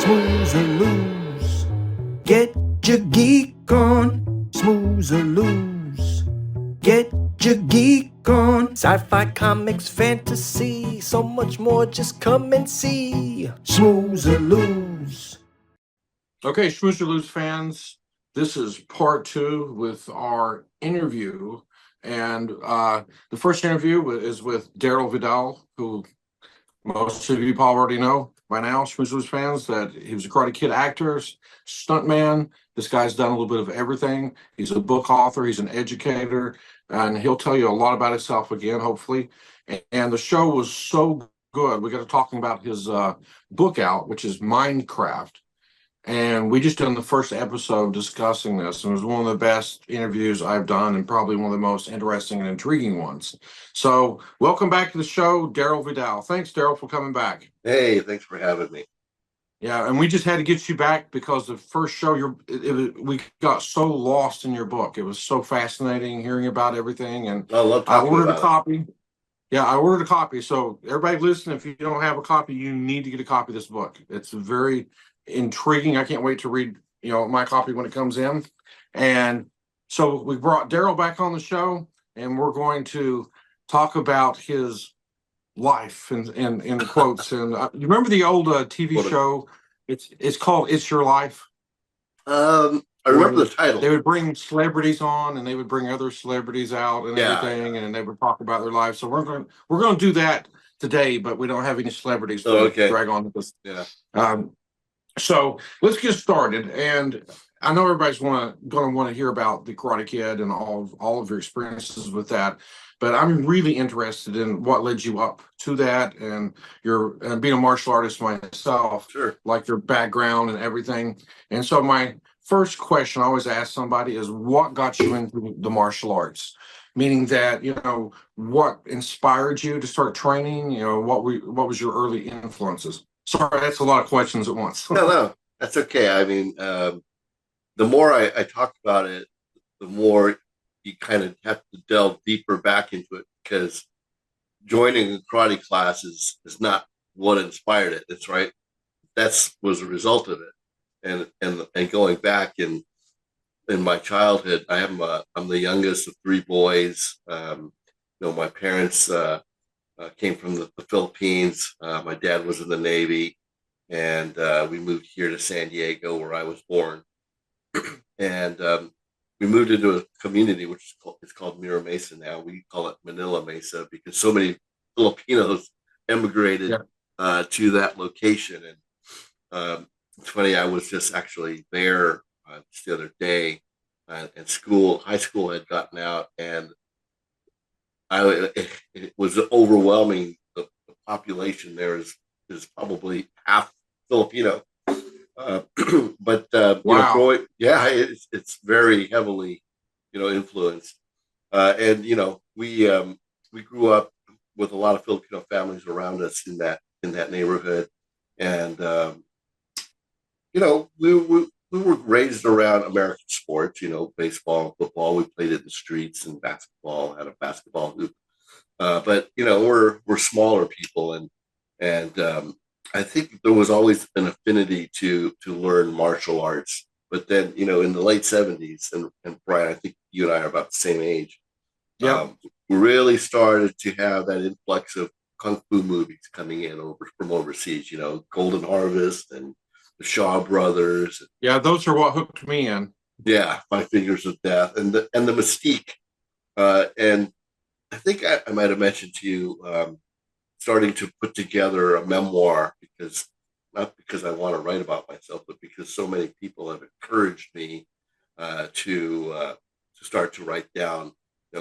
Smooze or lose. Get your geek on. Smooze or lose. Get your geek on. Sci-fi, comics, fantasy, so much more. Just come and see. Smooze or lose. Okay, Schmooze or Lose fans, this is part 2 with our interview. And the first interview is with Darryl Vidal, who most of you probably already know by now, Schmooze or Lose fans, that he was a Karate Kid actor, stuntman. This guy's done a little bit of everything. He's a book author, he's an educator, and he'll tell you a lot about himself again, hopefully. And the show was so good. We got to talking about his book out, which is Minecraft. And we just done the first episode discussing this, and it was one of the best interviews I've done and probably one of the most interesting and intriguing ones. So welcome back to the show, Darryl Vidal. Thanks, Darryl, for coming back. Hey, thanks for having me. Yeah, and we just had to get you back because the first show, we got so lost in your book. It was so fascinating hearing about everything, and I love talking ordered about a copy. Yeah, I ordered a copy. So everybody listen, if you don't have a copy, you need to get a copy of this book. It's very intriguing. I can't wait to read, my copy when it comes in. And so we brought Darryl back on the show, and we're going to talk about his life in quotes. And you remember the old TV show? It's called It's Your Life. I remember the title. They would bring celebrities on, and they would bring other celebrities out and everything, and they would talk about their lives. So we're going to do that today, but we don't have any celebrities to drag on with us. Yeah. So let's get started. And I know everybody's going to want to hear about the Karate Kid and all of your experiences with that. But I'm really interested in what led you up to that, and being a martial artist myself, Sure, like your background and everything. And so my first question I always ask somebody is, what got you into the martial arts? Meaning that, what inspired you to start training? What was your early influences? Sorry, that's a lot of questions at once. No, that's okay. I mean, the more I talk about it, the more you kind of have to delve deeper back into it, because joining a karate class is not what inspired it. It's right. Was a result of it. And going back in my childhood, I'm the youngest of 3 boys. My parents came from the Philippines. My dad was in the Navy, and we moved here to San Diego, where I was born. And we moved into a community which is called Mira Mesa now. We call it Manila Mesa because so many Filipinos immigrated to that location. And it's funny, I was just actually there just the other day, and high school had gotten out, and it was overwhelming. The population there is probably half Filipino. But wow. It's very heavily, influenced. And we grew up with a lot of Filipino families around us in that neighborhood, and we were raised around American sports, baseball and football. We played in the streets, and basketball, had a basketball hoop. But we're smaller people, and I think there was always an affinity to learn martial arts. But then, in the late 70s, and Brian, I think you and I are about the same age. Yeah. We really started to have that influx of kung fu movies coming in from overseas, Golden Harvest and the Shaw Brothers. Yeah, those are what hooked me in. Yeah, Five Fingers of Death, and the mystique. And I think I might have mentioned to you, starting to put together a memoir, not because I want to write about myself, but because so many people have encouraged me to start to write down,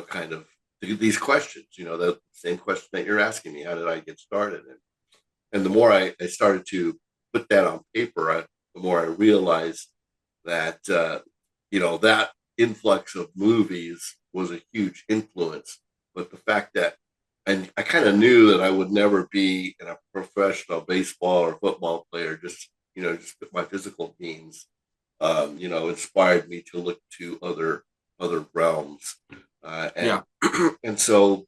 kind of these questions, the same question that you're asking me: how did I get started? And the more I started to put that on paper, the more I realized that that influx of movies was a huge influence. But the fact that I kind of knew that I would never be a professional baseball or football player, just my physical means, inspired me to look to other realms. And so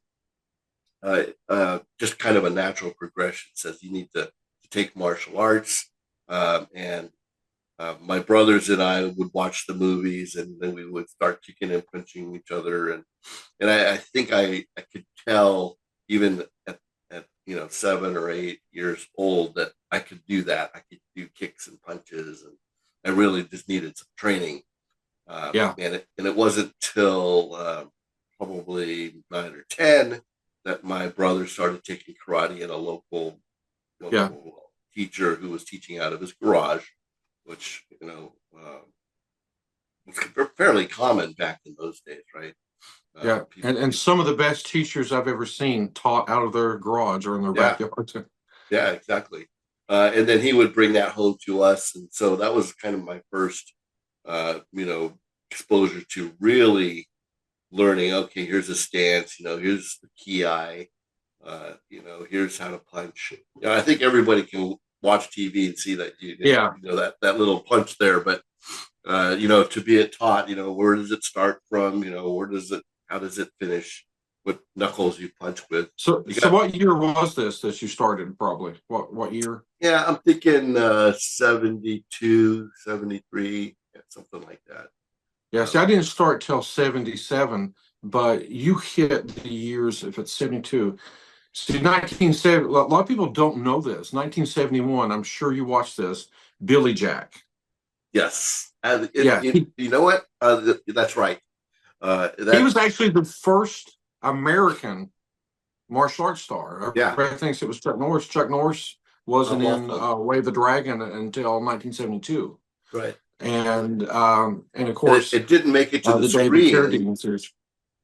just kind of a natural progression says you need to take martial arts, And my brothers and I would watch the movies, and then we would start kicking and punching each other. And I think I could tell even at 7 or 8 years old that I could do that. I could do kicks and punches, and I really just needed some training. Yeah. And it wasn't till probably 9 or 10 that my brother started taking karate in a Yeah. local teacher who was teaching out of his garage, which was fairly common back in those days, right? Yeah, and some of the best teachers I've ever seen taught out of their garage or in their backyard. Yeah, exactly. And then he would bring that home to us, and so that was kind of my first, exposure to really learning. Okay, here's a stance. Here's the ki. Here's how to punch. I think everybody can watch TV and see that that little punch there, but to be it taught, where does it start from? How does it finish? What knuckles you punch with? So what year was this that you started? Probably what year? Yeah, I'm thinking 72, 73, something like that. Yeah, see, I didn't start till 77, but you hit the years if it's 72. See, 1970. A lot of people don't know this. 1971. I'm sure you watched this. Billy Jack. Yes. Yeah. You know what? That's right. He was actually the first American martial arts star. Yeah. Everybody thinks it was Chuck Norris. Chuck Norris wasn't in Way of the Dragon until 1972. Right. And of course, it didn't make it to the screen.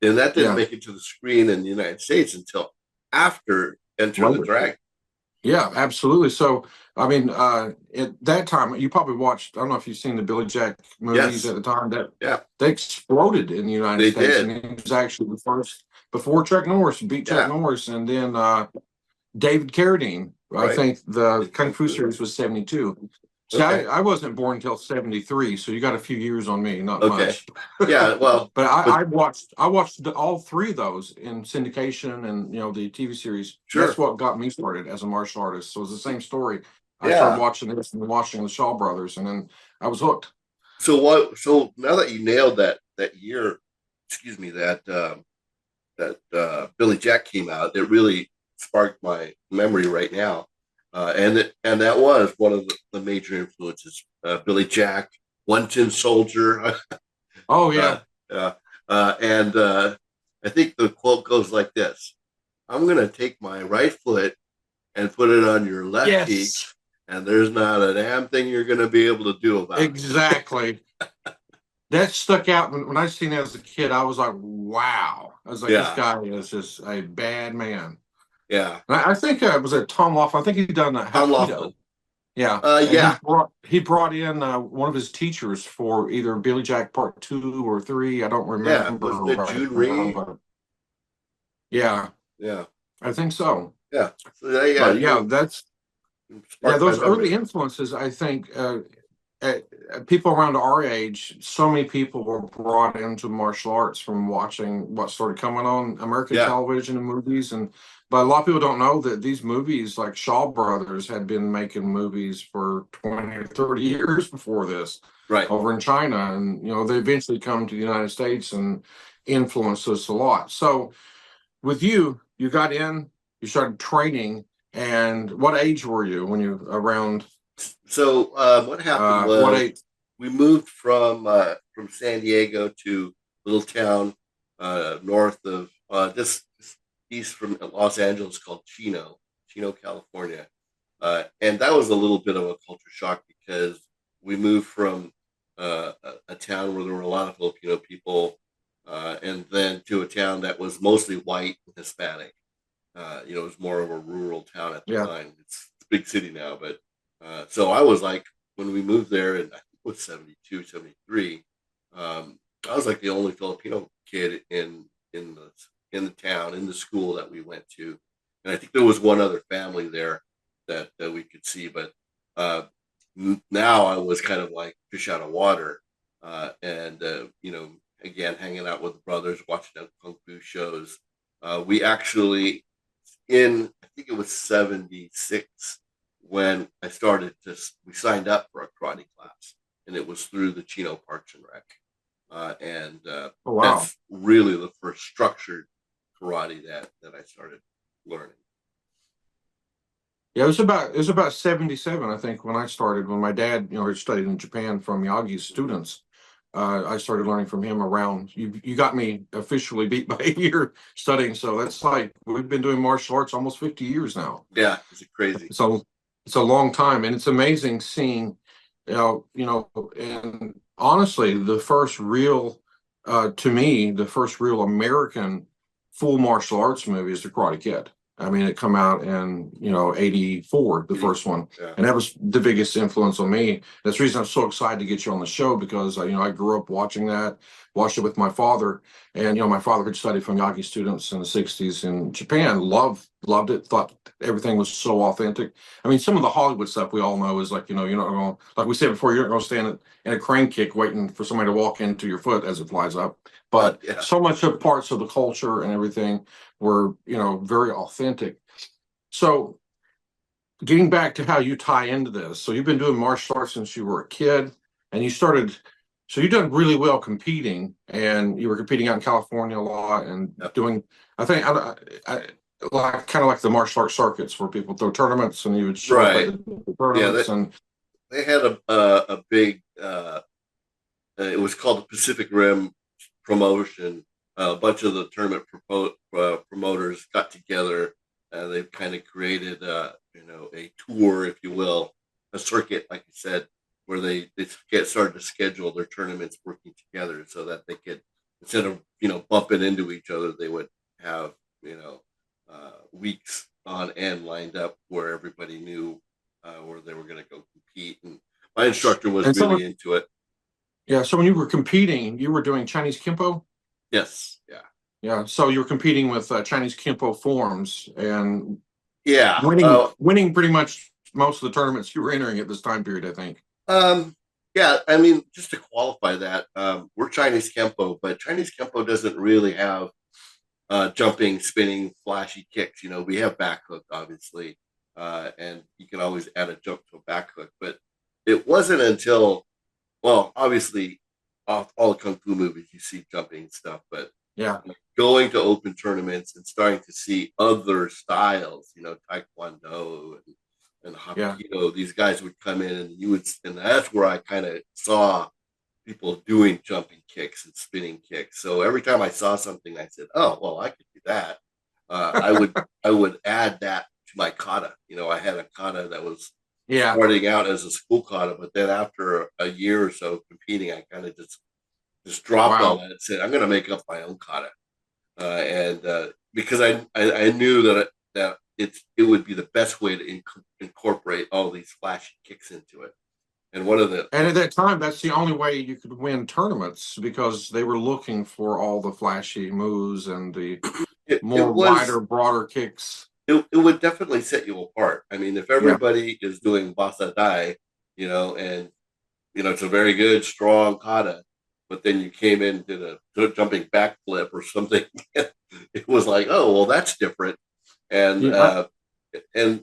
And that didn't make it to the screen in the United States until after Enter the Dragon. Yeah, absolutely. So, I mean, at that time, you probably watched, I don't know if you've seen the Billy Jack movies at the time, they exploded in the United States. Did. And he was actually the first, before Chuck Norris, beat Chuck Norris, and then David Carradine. Right. I think the Kung Fu series was 72. See, I wasn't born until 73, so you got a few years on me, not much. Yeah, well, but I watched all three of those in syndication and the TV series. Sure. That's what got me started as a martial artist. So it was the same story. I started watching this and watching the Shaw Brothers, and then I was hooked. So now that you nailed that year, that Billy Jack came out, it really sparked my memory right now. And that was one of the major influences. Billy Jack, One Tin Soldier. Oh yeah. And I think the quote goes like this: "I'm going to take my right foot and put it on your left cheek, and there's not a damn thing you're going to be able to do about it." Exactly. That stuck out when I seen that as a kid. I was like, "Wow!" I was like, "This guy is just a bad man." Yeah, I think was it Tom Laughlin? I think he'd done Tom Laughlin. Yeah. He brought in one of his teachers for either Billy Jack Part 2 or 3. I don't remember. Yeah, wasn't it June Reed? Yeah. Yeah. I think so. Yeah. So, those early influences, I think, people around our age, so many people were brought into martial arts from watching what started coming on American television and movies. But a lot of people don't know that these movies, like Shaw Brothers, had been making movies for 20 or 30 years before this, over in China. And, they eventually come to the United States and influenced us a lot. So with you got in, you started training. And what age were you when you around? So what happened was we moved from San Diego to a little town north of just east from Los Angeles called Chino, California. And that was a little bit of a culture shock because we moved from a town where there were a lot of Filipino people and then to a town that was mostly white and Hispanic. It was more of a rural town at the time. It's a big city now, but so I was like, when we moved there, and I think it was 72, 73, I was like the only Filipino kid in the town, in the school that we went to. And I think there was one other family there that we could see, but now I was kind of like fish out of water. And again, hanging out with the brothers, watching Kung Fu shows. We actually, I think it was 76, when we signed up for a karate class, and it was through the Chino Parks and Rec. Oh, wow. That's really the first structured karate that I started learning. Yeah, it was about 77, I think, when I started. When my dad, had studied in Japan from Miyagi's students, I started learning from him around. You got me officially beat by a year studying, so that's like we've been doing martial arts almost 50 years now. Yeah, it's crazy. So it's a long time, and it's amazing seeing, and honestly, the first real, to me, the first real American full martial arts movie is The Karate Kid. I mean, it come out in, 84, the first one. Yeah. And that was the biggest influence on me. That's the reason I'm so excited to get you on the show, because, I grew up watching that, watched it with my father. And, my father had studied from Miyagi students in the 60s in Japan, loved it, thought everything was so authentic. I mean, some of the Hollywood stuff we all know is like, you're not going, like we said before, you're not going to stand in a crane kick waiting for somebody to walk into your foot as it flies up. But so much of parts of the culture and everything were, very authentic. So getting back to how you tie into this. So you've been doing martial arts since you were a kid, and so you've done really well competing, and you were competing out in California a lot and doing, I think, like kind of like the martial arts circuits where people throw tournaments and you would show up at the tournaments. They had a big, it was called the Pacific Rim promotion. A bunch of the tournament promoters got together, and they've kind of created a tour, if you will, a circuit, like you said, where they started to schedule their tournaments working together, so that they could, instead of bumping into each other, they would have weeks on end lined up where everybody knew where they were going to go compete. And my instructor was really into it. Yeah. So when you were competing, you were doing Chinese Kempo? Yes. Yeah. Yeah. So you're competing with Chinese Kempo forms and winning pretty much most of the tournaments you were entering at this time period, I think. Yeah. I mean, just to qualify that, we're Chinese Kempo, but Chinese Kempo doesn't really have jumping, spinning, flashy kicks. We have back hook, obviously, and you can always add a jump to a back hook. But it wasn't until, well, obviously, off all the kung fu movies, you see jumping stuff, but going to open tournaments and starting to see other styles, Taekwondo and Hapkido, these guys would come in, and that's where I kind of saw people doing jumping kicks and spinning kicks. So every time I saw something, I said, "Oh, well, I could do that." I would add that to my kata. I had a kata that was starting out as a school kata, but then after a year or so competing, I kind of just dropped all that and said, "I'm going to make up my own kata," and because I knew that it would be the best way to incorporate all these flashy kicks into it. And at that time, that's the only way you could win tournaments, because they were looking for all the flashy moves and the wider, broader kicks. It would definitely set you apart. I mean, if everybody is doing basa dai, and it's a very good, strong kata, but then you came in and did a jumping backflip or something, it was like, oh, well, that's different. And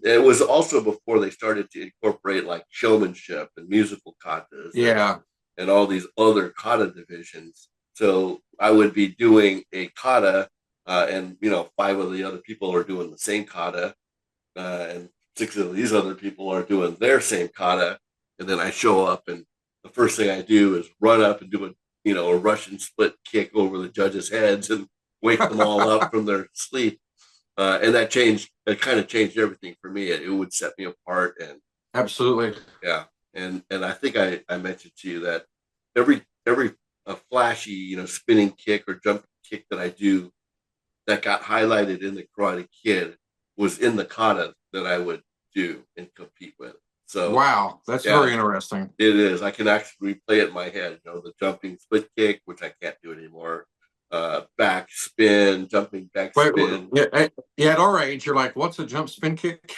it was also before they started to incorporate like showmanship and musical katas, and all these other kata divisions. So I would be doing a kata, and 5 of the other people are doing the same kata, and 6 of these other people are doing their same kata, and then I show up, and the first thing I do is run up and do a Russian split kick over the judges' heads and wake them all up from their sleep. And that kind of changed everything for me. It would set me apart. And absolutely. Yeah. And I think I mentioned to you that every flashy, spinning kick or jump kick that I do that got highlighted in the Karate Kid was in the kata that I would do and compete with. So wow, that's very interesting. It is. I can actually replay it in my head, the jumping split kick, which I can't do anymore. Back spin, jumping back spin. At our age, you're like, what's a jump spin kick?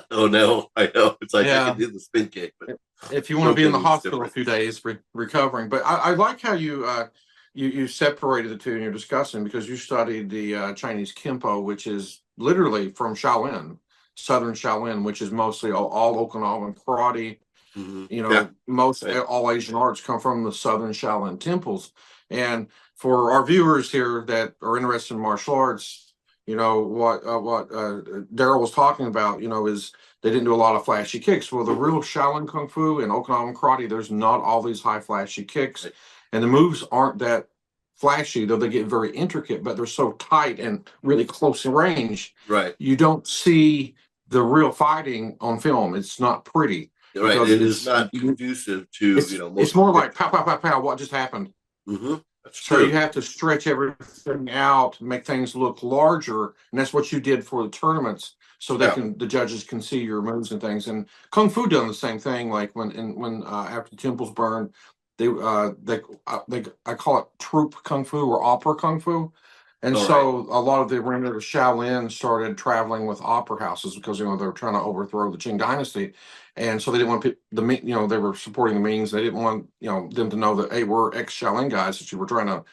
Oh no, I know. It's like I can do the spin kick, but if you want to be in the hospital a few days recovering. But I like how you separated the two in your discussion, because you studied the Chinese Kempo, which is literally from Shaolin. Southern Shaolin, which is mostly all Okinawan karate. You know, Yeah. most Right. all Asian arts come from the Southern Shaolin temples. And for our viewers here that are interested in martial arts, you know, what Darryl was talking about, you know, is they didn't do a lot of flashy kicks. Well, the real Shaolin Kung Fu and Okinawan karate, there's not all these high flashy kicks. Right. And the moves aren't that flashy, though they get very intricate, but they're so tight and really close in range. Right. You don't see the real fighting on film. It's not pretty. Right. Because It is not conducive to, you know, it's most more like pow, pow, pow, pow, what just happened? That's So true. you have to stretch everything out, make things look larger, and that's what you did for the tournaments, so they Yeah. can the judges can see your moves and things. And Kung Fu done the same thing. Like when after the temples burned, they I call it troop Kung Fu or opera Kung Fu. And All right. so a lot of the remnant of Shaolin started traveling with opera houses because you know they were trying to overthrow the Qing dynasty, and so they didn't want you know they were supporting the Mings. They didn't want you know them to know that hey we're ex Shaolin guys that you were trying to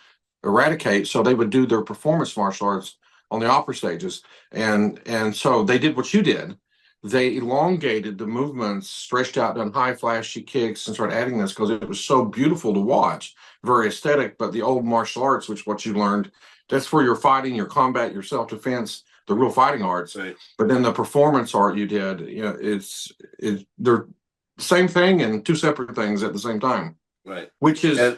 eradicate. So they would do their performance martial arts on the opera stages, and so they did what you did. They elongated the movements, stretched out, done high flashy kicks, and started adding this because it was so beautiful to watch, very aesthetic. But the old martial arts, which what you learned, that's for your fighting, your combat, your self-defense, the real fighting arts. Right. But then the performance art you did, you know, they're the same thing and two separate things at the same time. Right. Which is yeah,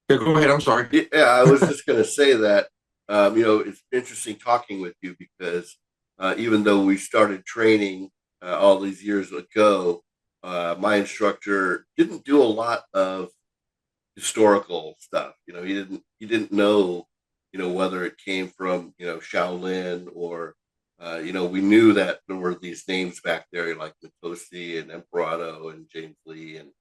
go ahead. I'm sorry. Yeah, I was just going to say that, you know, it's interesting talking with you because even though we started training all these years ago, my instructor didn't do a lot of historical stuff. You know, he didn't know, you know, whether it came from, you know, Shaolin or, you know, we knew that there were these names back there like Matosi and Emperado and James Lee and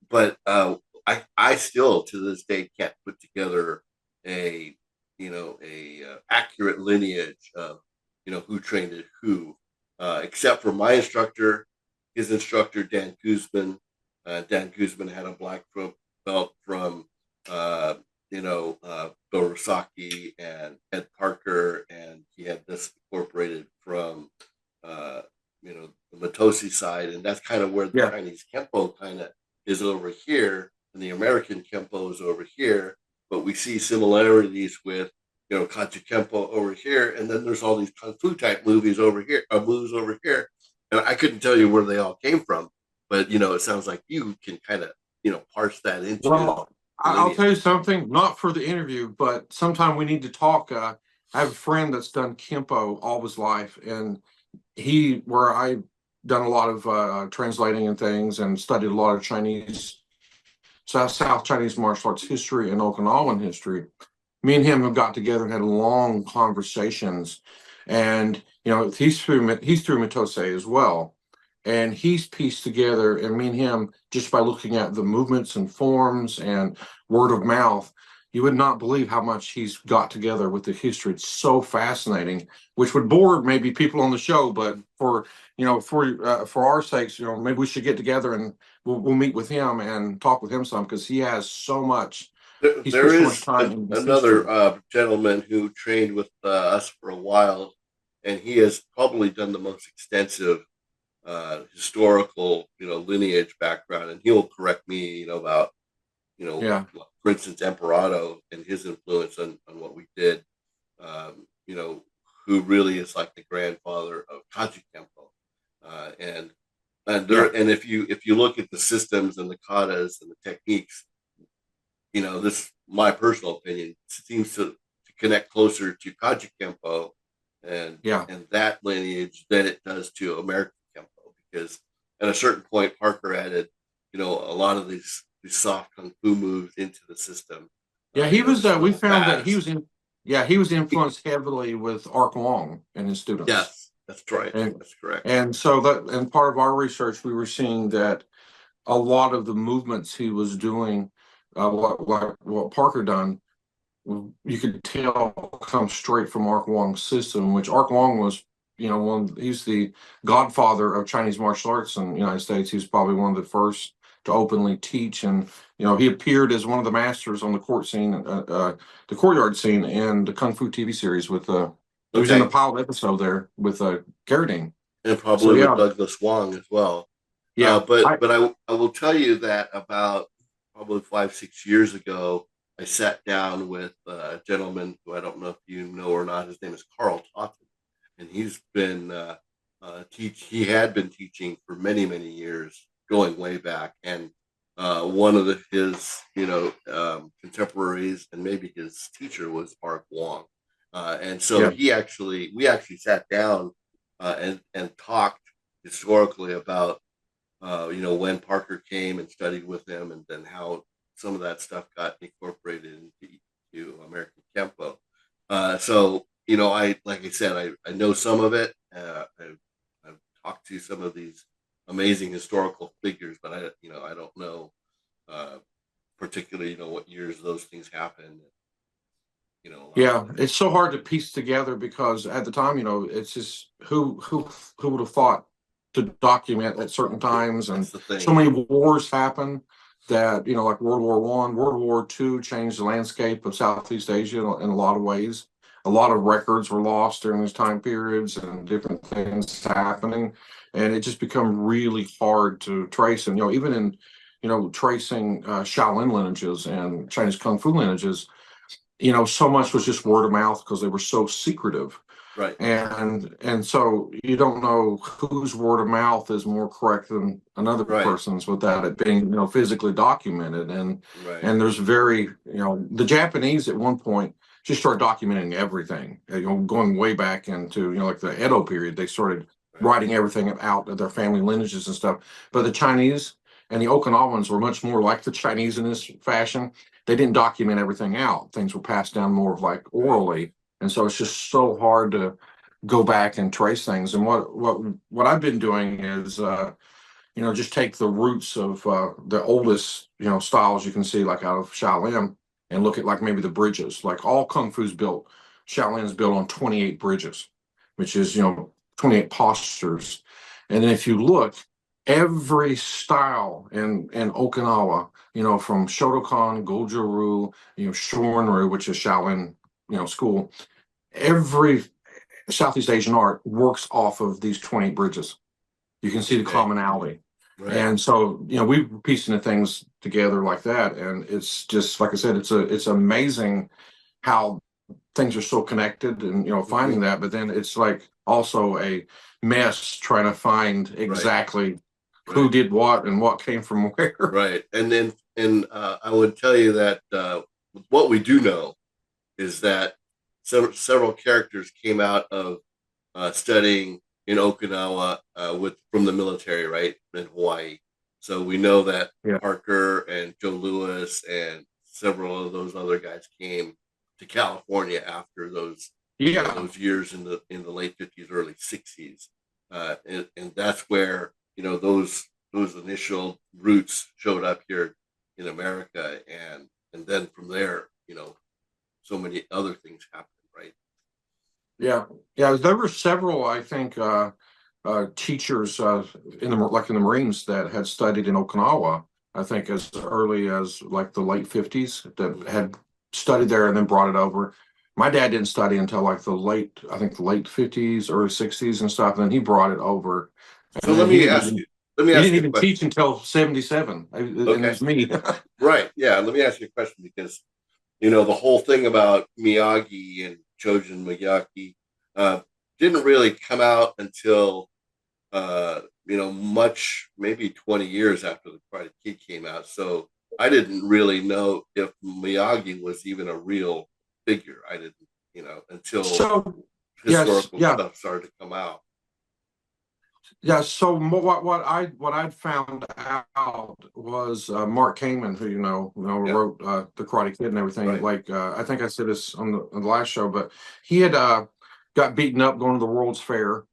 but I still to this day can't put together a you know a accurate lineage of you know who trained at who, except for my instructor, his instructor Dan Guzman. Dan Guzman had a black belt from you know Dorosaki and Ed Parker, and he had this incorporated from you know the Matosi side, and that's kind of where the Chinese Kempo kind of is over here, and the American Kempo is over here. But we see similarities with you know Kachi Kempo over here, and then there's all these kung fu type movies over here, moves over here, and I couldn't tell you where they all came from, but you know it sounds like you can kind of you know parse that into. Well, I'll tell you something, not for the interview, but sometime we need to talk. I have a friend that's done Kempo all his life, and where I done a lot of translating and things and studied a lot of Chinese, South Chinese martial arts history and Okinawan history. Me and him have got together and had long conversations. And, you know, he's through Mitose as well. And he's pieced together, and me and him, just by looking at the movements and forms and word of mouth, you would not believe how much he's got together with the history. It's so fascinating, which would bore maybe people on the show, but for you know, for our sakes, you know, maybe we should get together and we'll meet with him and talk with him some because he has so much. There is another gentleman who trained with us for a while, and he has probably done the most extensive historical, you know, lineage background, and he'll correct me, you know, about, you know, for instance, Emperado and his influence on what we did, you know, who really is like the grandfather of Kaji Kempo, and if you look at the systems and the katas and the techniques, you know, this my personal opinion seems to connect closer to Kaji Kempo and that lineage than it does to American Kempo, because at a certain point Parker added, you know, a lot of these soft kung fu moves into the system. Yeah, he was. We found that he was in. Yeah, he was influenced heavily with Ark Wong and his students. Yes, that's right. That's correct. And so and part of our research, we were seeing that a lot of the movements he was doing, what Parker done, you could tell come straight from Ark Wong's system, which Ark Wong was, you know, he's the godfather of Chinese martial arts in the United States. He was probably one of the first to openly teach, and you know, he appeared as one of the masters on the court scene, the courtyard scene, in the Kung Fu TV series with He was in the Okay. pilot episode there with Carradine. And So probably with yeah, Douglas Wong as well. yeah, I will tell you that about probably 5 6 years ago, I sat down with a gentleman who I don't know if you know or not. His name is Carl Totten, and he's been he had been teaching for many years, going way back. And one of his contemporaries and maybe his teacher was Mark Wong, and so yeah, we actually sat down and talked historically about when Parker came and studied with him, and then how some of that stuff got incorporated into American Kempo. So I like I said, I know some of it. I've talked to some of these amazing historical figures, but I don't know uh, particularly what years those things happened. yeah. It's so hard to piece together because at the time, it's just who would have thought to document at certain times, and That's the thing. so many wars happen that like World War One, World War Two changed the landscape of Southeast Asia in a lot of ways. A lot of records were lost during those time periods, and different things happening, and it just become really hard to trace. And even in tracing Shaolin lineages and Chinese Kung Fu lineages, so much was just word of mouth because they were so secretive. Right. And so you don't know whose word of mouth is more correct than another Right. person's without it being physically documented. And Right. and there's the Japanese at one point just started documenting everything, going way back into like the Edo period. They started writing everything out of their family lineages and stuff. But the Chinese and the Okinawans were much more like the Chinese in this fashion. They didn't document everything out. Things were passed down more like orally. And so it's just so hard to go back and trace things. And what I've been doing is just take the roots of the oldest styles you can see like out of Shaolin, and look at like maybe the bridges. Like all Kung Fu's built, Shaolin's built on 28 bridges, which is 28 postures. And then if you look, every style in Okinawa, from Shotokan, Goju-Ryu, Shorin-Ryu, which is Shaolin, school, every Southeast Asian art works off of these 28 bridges. You can see the commonality. Right. And so, we're piecing the things together like that. And it's just, like I said, it's amazing how things are so connected, and, finding that, but then it's like also a mess trying to find exactly who did what and what came from where. Right. And I would tell you that what we do know is that several characters came out of studying in Okinawa from the military, right, in Hawaii. So we know that Parker and Joe Louis and several of those other guys came to California after those those years in the late 50s, early 60s, and that's where those initial roots showed up here in America, and then from there, so many other things happened, right? Yeah, there were several, I think, teachers in the Marines that had studied in Okinawa. I think as early as like the late 50s that had studied there and then brought it over. My dad didn't study until like the late 50s, early 60s and stuff. And then he brought it over. So let me ask you he didn't even teach until 77. And it was me. Right. Yeah. Let me ask you a question, because the whole thing about Miyagi and Chojin Miyagi didn't really come out until maybe 20 years after the Karate Kid came out. So I didn't really know if Miyagi was even a real figure. I didn't, until historical stuff started to come out. Yeah. So what I'd found out was Mark Kamen, who wrote the Karate Kid and everything. Right. Like I think I said this on the last show, but he had got beaten up going to the World's Fair,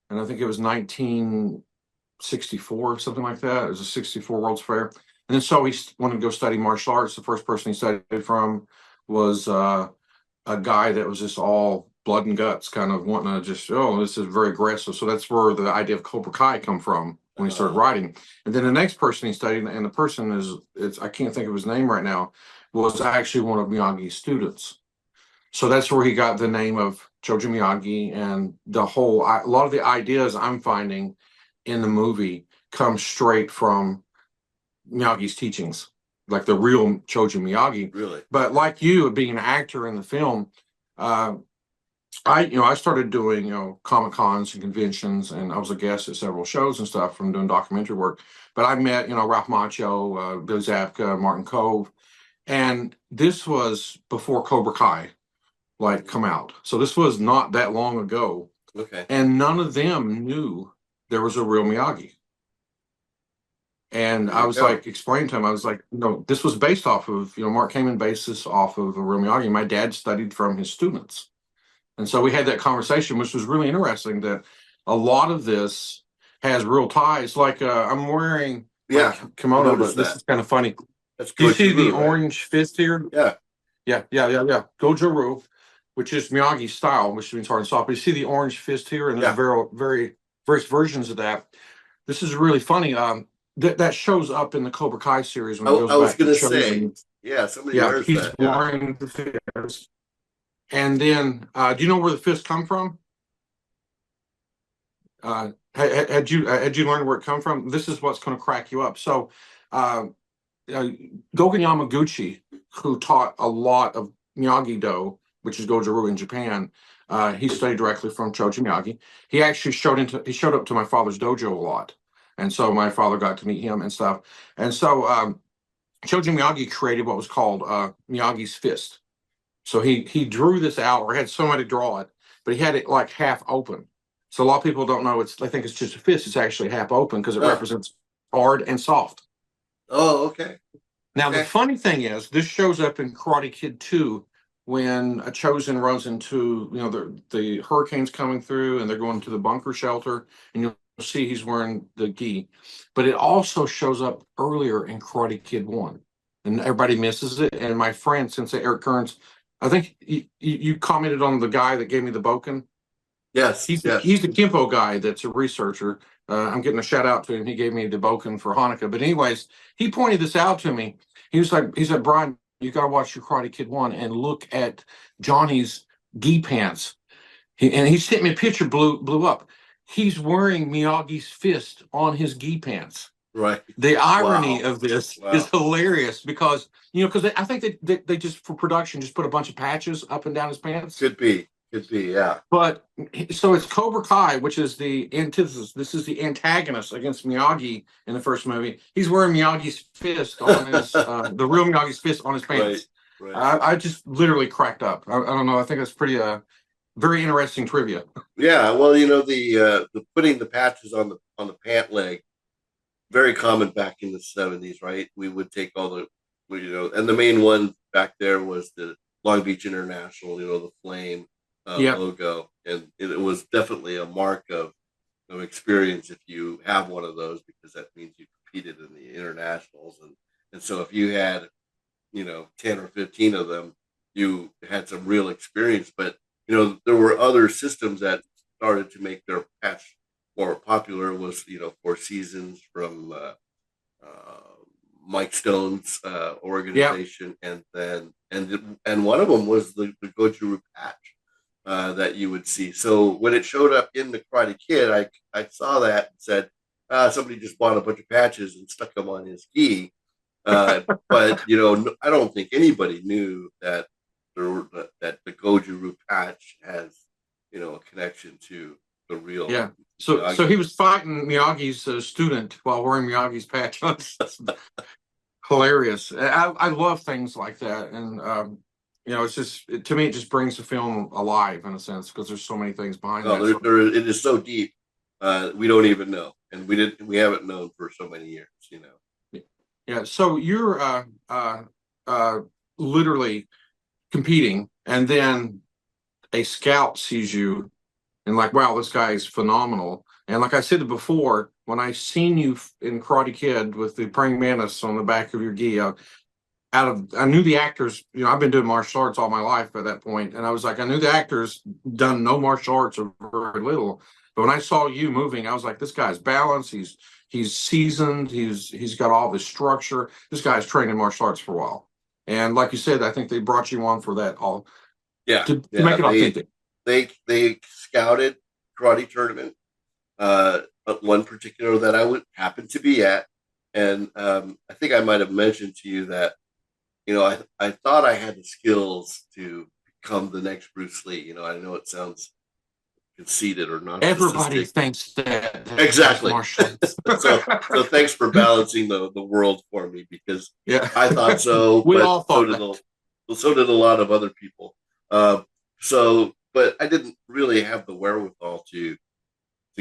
and I think it was 1964 or something like that. It was a 64 World's Fair, and then so he wanted to go study martial arts. The first person he studied from was a guy that was just all blood and guts, kind of wanting to just, this is very aggressive. So that's where the idea of Cobra Kai come from when he started writing. And then the next person he studied, and the person I can't think of his name right now, was actually one of Miyagi's students. So that's where he got the name of Choji Miyagi, and a lot of the ideas I'm finding in the movie come straight from Miyagi's teachings, like the real Choji Miyagi. Really? But like you, being an actor in the film, uh, I started doing Comic Cons and conventions, and I was a guest at several shows and stuff from doing documentary work. But I met Ralph Macchio, Billy Zabka, Martin Cove, and this was before Cobra Kai like come out. So this was not that long ago, Okay. and none of them knew there was a real Miyagi. And I was like, explaining to him, I was like, this was based off of, Mark Kamen based this off of a real Miyagi. My dad studied from his students. And so we had that conversation, which was really interesting, that a lot of this has real ties. Like I'm wearing my kimono, but this is kind of funny. That's Do you see the right? orange fist here? Yeah. Yeah. Goju-Ryu, which is Miyagi's style, which means hard and soft. But you see the orange fist here, and there's various versions of that. This is really funny. That shows up in the Cobra Kai series when it goes back. I was going to say, somebody wears he's that. wearing the fist. And then, do you know where the fists come from? Had you learned where it come from? This is what's going to crack you up. So, Gogen Yamaguchi, who taught a lot of Miyagi-Do, which is Goju-Ryu in Japan, he studied directly from Choji Miyagi. He actually showed up to my father's dojo a lot, and so my father got to meet him and stuff. And so, Choji Miyagi created what was called Miyagi's fist. So he drew this out, or had somebody draw it, but he had it like half open. So a lot of people don't know they think it's just a fist. It's actually half open because it represents hard and soft. Oh, okay. Now the funny thing is, this shows up in Karate Kid 2 when a Chosen runs into the hurricanes coming through, and they're going to the bunker shelter, and you'll see he's wearing the gi. But it also shows up earlier in Karate Kid 1, and everybody misses it. And my friend, Sensei Eric Kearns, I think you commented on the guy that gave me the Boken. Yes, he's the Kimpo guy that's a researcher. I'm getting a shout out to him. He gave me the Boken for Hanukkah. But anyways, he pointed this out to me. He said, Brian, you got to watch your Karate Kid 1 and look at Johnny's gi pants. He sent me a picture, blew up. He's wearing Miyagi's fist on his gi pants. Right. The irony of this is hilarious because I think they just for production just put a bunch of patches up and down his pants. Could be, yeah. But so it's Cobra Kai, which is the antithesis. This is the antagonist against Miyagi in the first movie. He's wearing Miyagi's fist on his the real Miyagi's fist on his pants. Right. I just literally cracked up. I don't know. I think that's pretty very interesting trivia. Yeah. Well, the putting the patches on the pant leg. Very common back in the 70s, right? We would take all and the main one back there was the Long Beach International, the flame logo. And it was definitely a mark of experience if you have one of those, because that means you competed in the internationals. And so if you had, 10 or 15 of them, you had some real experience. But, there were other systems that started to make their patch more popular. Was Four Seasons from Mike Stone's organization, and one of them was the Goju-Ryu patch that you would see. So when it showed up in the Karate Kid, I saw that and said, somebody just bought a bunch of patches and stuck them on his gi. But I don't think anybody knew that the Goju-Ryu patch has a connection to the real. Yeah. So he was fighting Miyagi's student while wearing Miyagi's patch. That's hilarious. I love things like that, and it's just to me it just brings the film alive in a sense, because there's so many things behind that. It is so deep. We don't even know, and we haven't known for so many years. Yeah. So you're literally competing, and then a scout sees you and like, wow, this guy is phenomenal. And like I said before, when I seen you in Karate Kid with the praying mantis on the back of your gi, I knew the actors. I've been doing martial arts all my life at that point, and I was like, I knew the actors done no martial arts or very little. But when I saw you moving, I was like, this guy's balanced. He's seasoned. He's got all this structure. This guy's trained in martial arts for a while. And like you said, I think they brought you on for that all. Yeah, to make it authentic. they scouted karate tournament, one particular that I would happen to be at, and I think I might have mentioned to you that I thought I had the skills to become the next Bruce Lee. I know it sounds conceited or Everybody narcissistic. thinks that has Exactly. martial arts. So thanks for balancing the world for me, because Yeah. I thought so, We but all thought that. so did a lot of other people. But I didn't really have the wherewithal to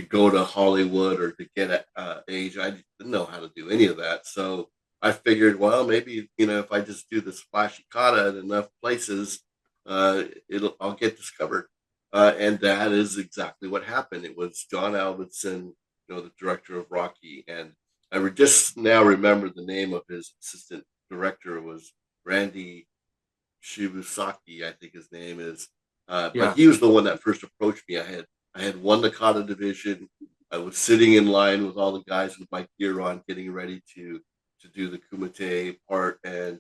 go to Hollywood or to get age. I didn't know how to do any of that. So I figured, well, maybe if I just do this flashy kata in enough places, I'll get discovered. And that is exactly what happened. It was John Alvinson, the director of Rocky, and I just now remember the name of his assistant director was Randy Shibusaki, I think his name is. But he was the one that first approached me. I had won the kata division. I was sitting in line with all the guys with my gear on, getting ready to do the kumite part, and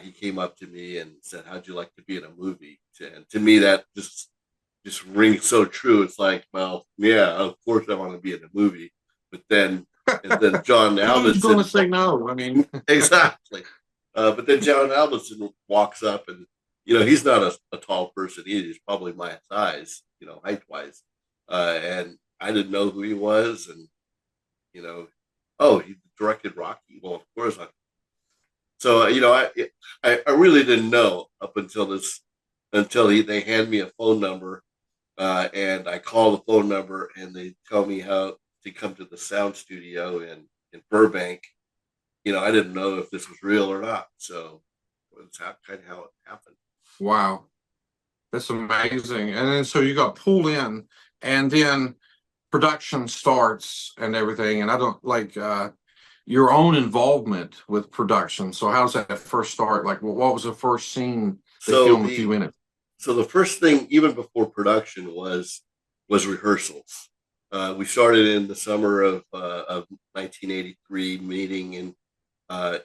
he came up to me and said, "How'd you like to be in a movie?" And to me, that just rings so true. It's like, well, yeah, of course I want to be in a movie, but then John Who's going to Alvinson, say no? I mean, exactly. But then John Alvinson walks up, and he's not a tall person either. He's probably my size, height wise, and I didn't know who he was, and oh, he directed Rocky. Well, of course I. So I really didn't know up until they hand me a phone number, and I call the phone number, and they tell me how to come to the sound studio in Burbank. I didn't know if this was real or not. So that's kind of how it happened. wow, that's amazing. And then so you got pulled in, and then production starts and everything. And I don't like your own involvement with production. So how does that first start? Like, what was the first scene they filmed with you in it? So the first thing, even before production, was rehearsals. We started in the summer of 1983, meeting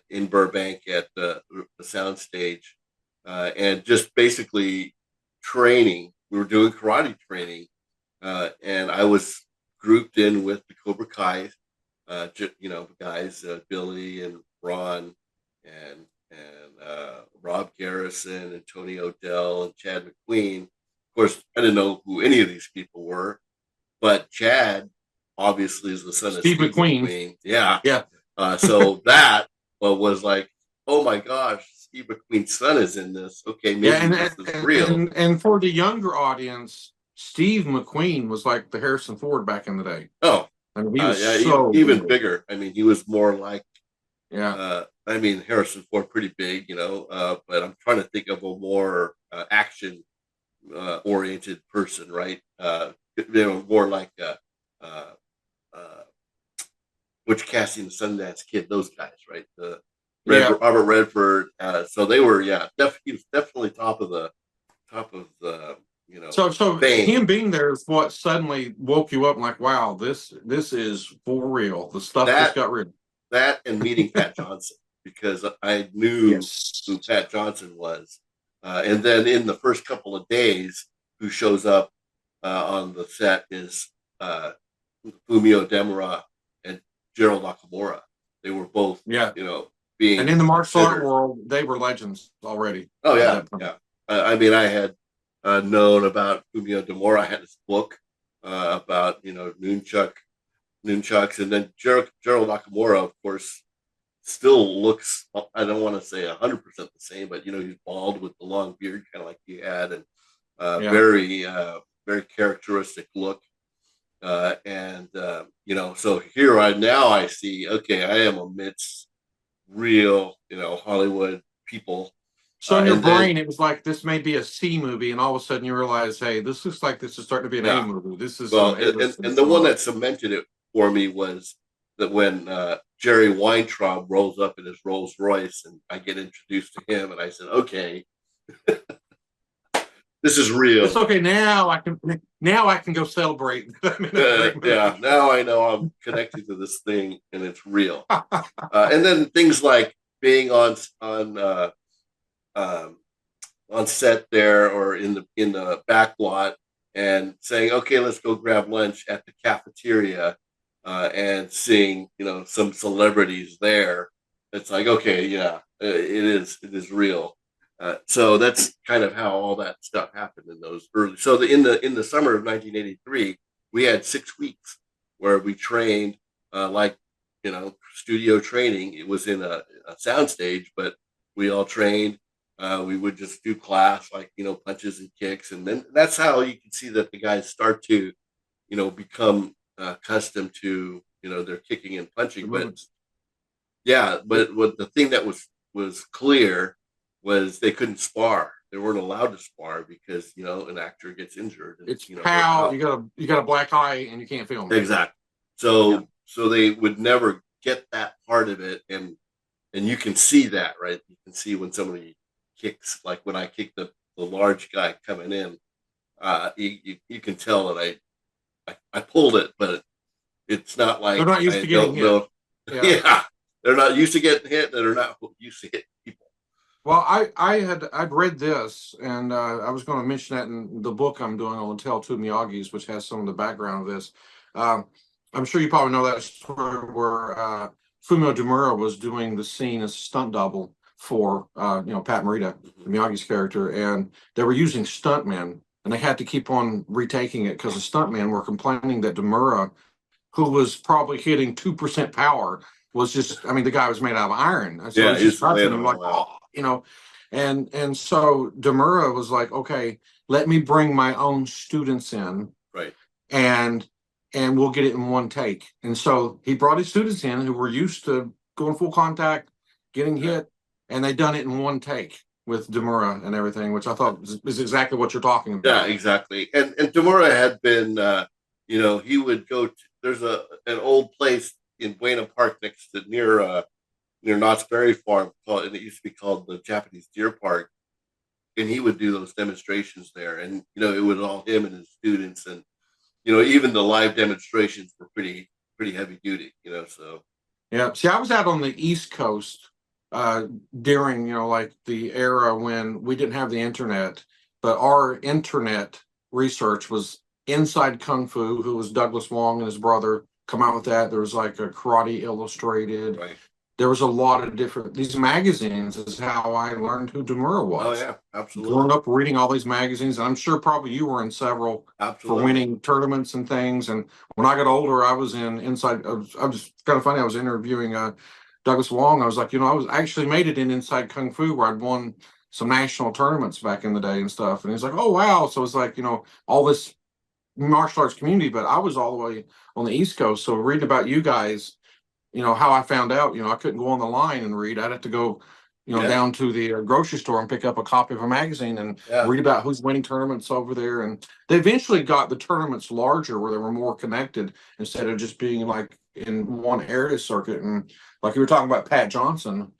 in Burbank at the sound stage, and just basically training. We were doing karate training, and I was grouped in with the Cobra Kai, guys, Billy and Ron and Rob Garrison and Tony O'Dell and Chad McQueen. Of course, I didn't know who any of these people were, but Chad obviously is the son of Steve McQueen. Yeah. So that was like, oh my gosh, Steve McQueen's son is in this. Okay, maybe this is real. And for the younger audience, Steve McQueen was like the Harrison Ford back in the day. Oh, I mean, he was even bigger. I mean, he was more like, yeah. Harrison Ford, pretty big, but I'm trying to think of a more action oriented person, right? More like Butch Cassidy and the Sundance Kid, those guys, right? Robert Redford. So they were, he was definitely top of the. So fame. Him being there is what suddenly woke you up, like, wow, this is for real. The stuff just got real. That and meeting Pat Johnson, because I knew who Pat Johnson was, and then in the first couple of days, who shows up on the set is Fumio Demura and Gerald Nakamura. They were both, being, and in the martial art world, they were legends already. Oh yeah, yeah. I mean, I had known about Fumio Demura. I had his book about nunchucks, and then Gerald Nakamura, of course, still looks, I don't want to say 100% the same, but he's bald with the long beard, kind of like you had, and very very characteristic look. So here I see, okay, I am amidst real, Hollywood people. So in your brain, it was like, this may be a C movie, and all of a sudden you realize, hey, this looks like this is starting to be an A movie. This is and the one that cemented it for me was that when Jerry Weintraub rolls up in his Rolls Royce, and I get introduced to him, and I said, okay, this is real. It's okay. Now I can go celebrate. Now I know I'm connected to this thing, and it's real. And then things like being on on set there or in the back lot and saying, okay, let's go grab lunch at the cafeteria, and seeing, some celebrities there. It's like, okay, yeah, it is real. So that's kind of how all that stuff happened in those early. So in the summer of 1983, we had 6 weeks where we trained, like, studio training. It was in a soundstage, but we all trained. We would just do class, like, punches and kicks, and then that's how you can see that the guys start to, become accustomed to, their kicking and punching. But yeah, but what the thing that was clear was they couldn't spar. They weren't allowed to spar because an actor gets injured. And, It's they're PAL. out. You got a black eye and you can't film it. Exactly. So they would never get that part of it, and you can see that, right? You can see when somebody kicks, like when I kicked the large guy coming in, you can tell that I pulled it, but it's not like They're not used I to getting don't hit. know. Yeah. Yeah, they're not used to getting hit. They're not used to hitting people. Well, I'd read this, and I was going to mention that in the book I'm doing on the Tale Two Miyagi's, which has some of the background of this. Um, I'm sure you probably know that story where Fumio Demura was doing the scene as a stunt double for Pat Morita, Miyagi's character, and they were using stuntmen, and they had to keep on retaking it because the stuntmen were complaining that Demura, who was probably hitting 2% power, was just, I mean, the guy was made out of iron. So Yeah, it was he's just touching him like, laying them all and so Demura was like, okay, let me bring my own students in, right. and we'll get it in one take. And so he brought his students in who were used to going full contact, getting hit, and they done it in one take with Demura and everything, which I thought is exactly what you're talking about. Yeah, exactly. And Demura had been, he would go to, there's an old place in Buena Park near Knott's Berry Farm called, and it used to be called the Japanese Deer Park, and he would do those demonstrations there, and it was all him and his students, and even the live demonstrations were pretty heavy duty, so. Yeah. See, I was out on the East Coast during, like the era when we didn't have the internet, but our internet research was Inside Kung Fu, who was Douglas Wong and his brother come out with that. There was like a Karate Illustrated. Right. There was a lot of these magazines is how I learned who Demura was. Oh yeah, absolutely. Growing up reading all these magazines, and I'm sure probably you were in several for winning tournaments and things. And when I got older, I was in Inside. I was kind of funny. I was interviewing Douglas Wong. I was like, I was actually made it in Inside Kung Fu where I'd won some national tournaments back in the day and stuff. And he's like, oh wow. So it's like all this martial arts community, but I was all the way on the East Coast. So reading about you guys, how I found out, I couldn't go on the line and read. I'd have to go, down to the grocery store and pick up a copy of a magazine and read about who's winning tournaments over there. And they eventually got the tournaments larger where they were more connected instead of just being like in one area circuit. And like you were talking about Pat Johnson,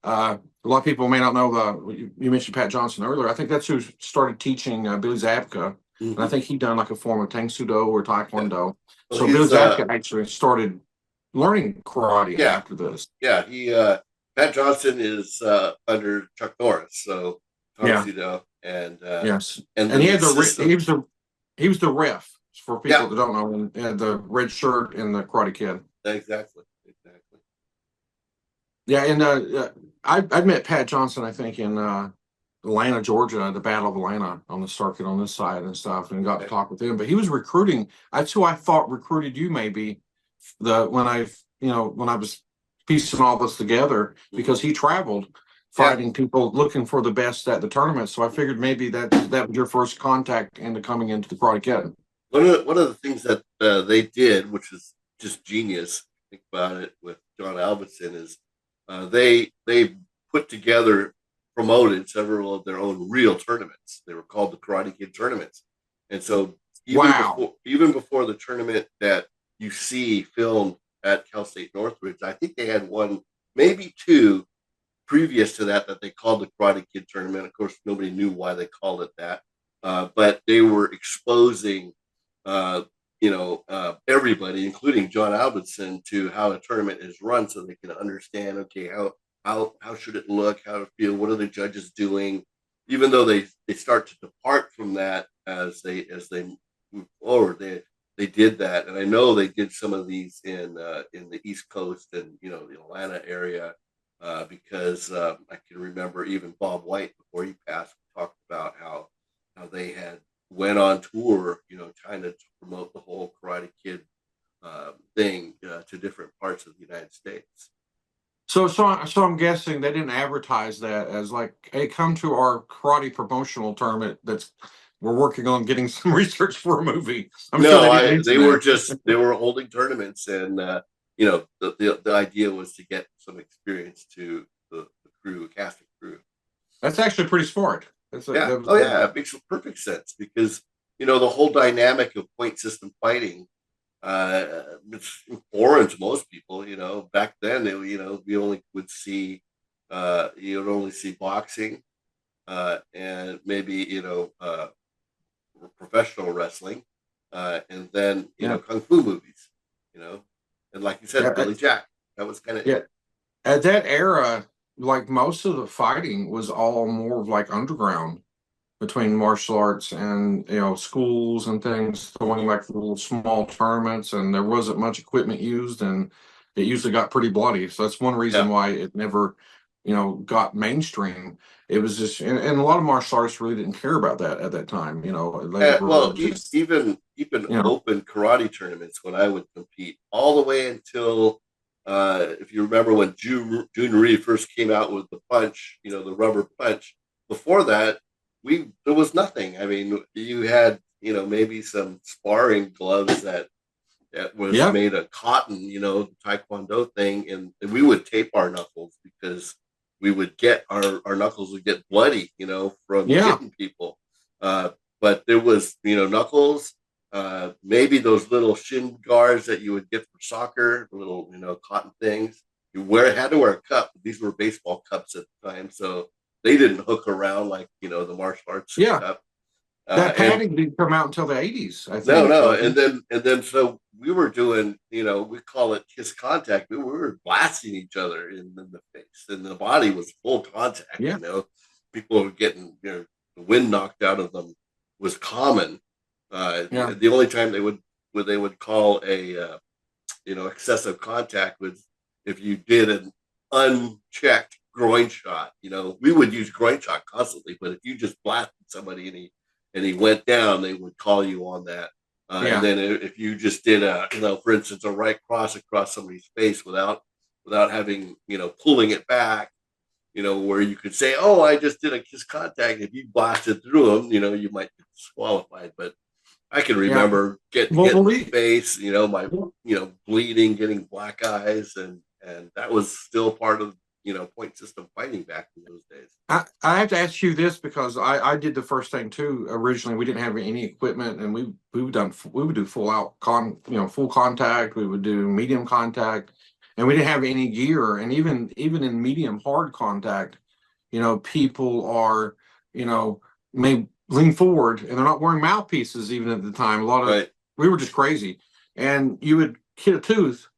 a lot of people may not know you mentioned Pat Johnson earlier. I think that's who started teaching Billy Zabka. And I think he done like a form of Tang Sudo or Taekwondo. Well, so Billy Zabka actually started learning karate after this. Yeah, Pat Johnson is under Chuck Norris, so Sudo, and yes, and he had he was the ref for people that don't know, and had the red shirt in the Karate Kid. Exactly. Yeah, and I met Pat Johnson, I think, in Atlanta, Georgia, the Battle of Atlanta on the circuit on this side and stuff, and got to talk with him. But he was recruiting. That's who I thought recruited you, maybe. When I was piecing all this together, because he traveled fighting people, looking for the best at the tournament. So I figured maybe that was your first contact into coming into the Karate Kid. One of the things that they did, which is just genius, think about it, with John Alvinson, is they put together, promoted several of their own real tournaments. They were called the Karate Kid tournaments, and so even before the tournament that you see filmed at Cal State Northridge, I think they had one, maybe two, previous to that they called the Karate Kid tournament. Of course, nobody knew why they called it that, but they were exposing, everybody, including John Alvinson, to how a tournament is run, so they can understand, okay, how should it look, how to feel, what are the judges doing, even though they start to depart from that as they move forward, they did that, and I know they did some of these in the East Coast and the Atlanta area, because I can remember even Bob White, before he passed, talked about how they had went on tour, trying to promote the whole Karate Kid thing to different parts of the United States. So I'm guessing they didn't advertise that as like, hey, come to our karate promotional tournament. We're working on getting some research for a movie. I'm sure they were just they were holding tournaments, and the idea was to get some experience to the crew, casting crew. That's actually pretty smart. It makes perfect sense, because the whole dynamic of point system fighting, it's foreign to most people. Back then, we only would see you would only see boxing, and maybe professional wrestling, and then kung fu movies. And like you said, Billy Jack. That was kind of it. At that era, like most of the fighting was all more of like underground between martial arts and schools and things, throwing like little small tournaments, and there wasn't much equipment used, and it usually got pretty bloody. So that's one reason why it never got mainstream. It was just, and a lot of martial artists really didn't care about that at that time. Even open karate tournaments, when I would compete, all the way until if you remember when Jun Ryu first came out with the punch, the rubber punch. Before that, there was nothing. I mean, you had maybe some sparring gloves that was made of cotton, the Taekwondo thing, and we would tape our knuckles, because we would get our knuckles would get bloody, from hitting people. But there was knuckles, maybe those little shin guards that you would get for soccer, little cotton things. You had to wear a cup. These were baseball cups at the time, so they didn't hook around like the martial arts cup. That padding didn't come out until the 80s, I think. No, and then so we were doing, we call it kiss contact. We were blasting each other in the face, and the body was full contact. People were getting the wind knocked out of them was common. The only time they would call a excessive contact was if you did an unchecked groin shot. We would use groin shot constantly, but if you just blasted somebody and he went down, they would call you on that. And then if you just did for instance, a right cross across somebody's face without having, pulling it back, where you could say, oh, I just did a kiss contact. If you blasted through them, you might get disqualified. But I can remember getting hit in the face, my bleeding, getting black eyes, and that was still part of point system fighting back in those days. I have to ask you this, because I did the first thing too. Originally, we didn't have any equipment, and we would do full out full contact. We would do medium contact, and we didn't have any gear. And even in medium hard contact, people are may lean forward, and they're not wearing mouthpieces even at the time. We were just crazy, and you would hit a tooth,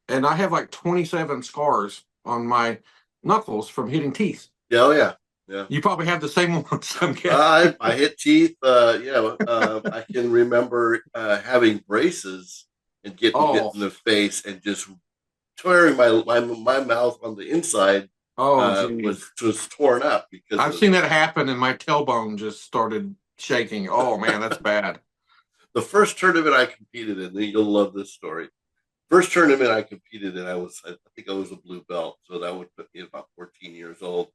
and I have like 27 scars on my knuckles from hitting teeth. Yeah. You probably have the same ones. I hit teeth. I can remember having braces and getting hit in the face and just tearing my mouth on the inside. Was torn up because I've seen that happen, and my tailbone just started shaking. Oh man, that's bad. The first tournament I competed in, you'll love this story. First tournament I competed in, I think I was a blue belt, so that would put me about 14 years old.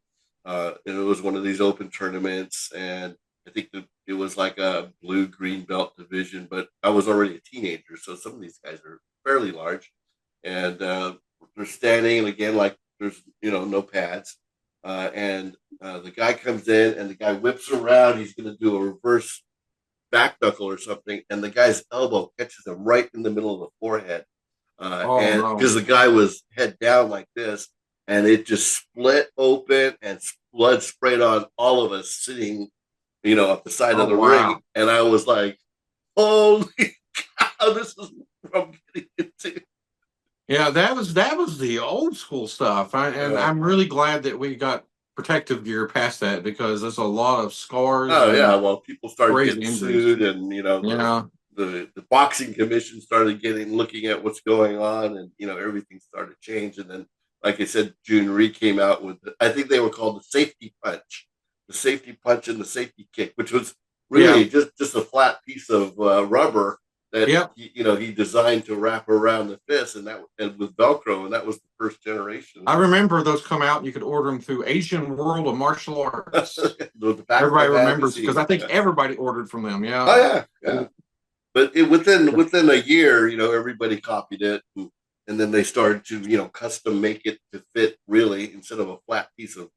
And it was one of these open tournaments, and I think it was like a blue-green belt division, but I was already a teenager, so some of these guys are fairly large. And they're standing, and again, like there's no pads. And the guy comes in, and the guy whips around. He's going to do a reverse back knuckle or something, and the guy's elbow catches him right in the middle of the forehead. Because the guy was head down like this, and it just split open, and blood sprayed on all of us sitting, at the side of the ring. And I was like, "Holy cow! This is what I'm getting into." Yeah, that was the old school stuff. I'm really glad that we got protective gear past that because there's a lot of scars. Oh yeah, and well, people started crazy getting injuries. sued, and Yeah, the boxing commission started looking at what's going on, and everything started to change. And then, like I said, June Ree came out with I think they were called the safety punch and the safety kick, which was really yeah, just a flat piece of rubber that yeah. he designed to wrap around the fist, and with Velcro, and that was the first generation. I remember those come out, and you could order them through Asian World of Martial Arts. The back Everybody remembers magazine. because I think Yeah. everybody ordered from them. Oh Yeah. yeah, yeah. But within a year, everybody copied it, and then they started to custom make it to fit really instead of a flat piece of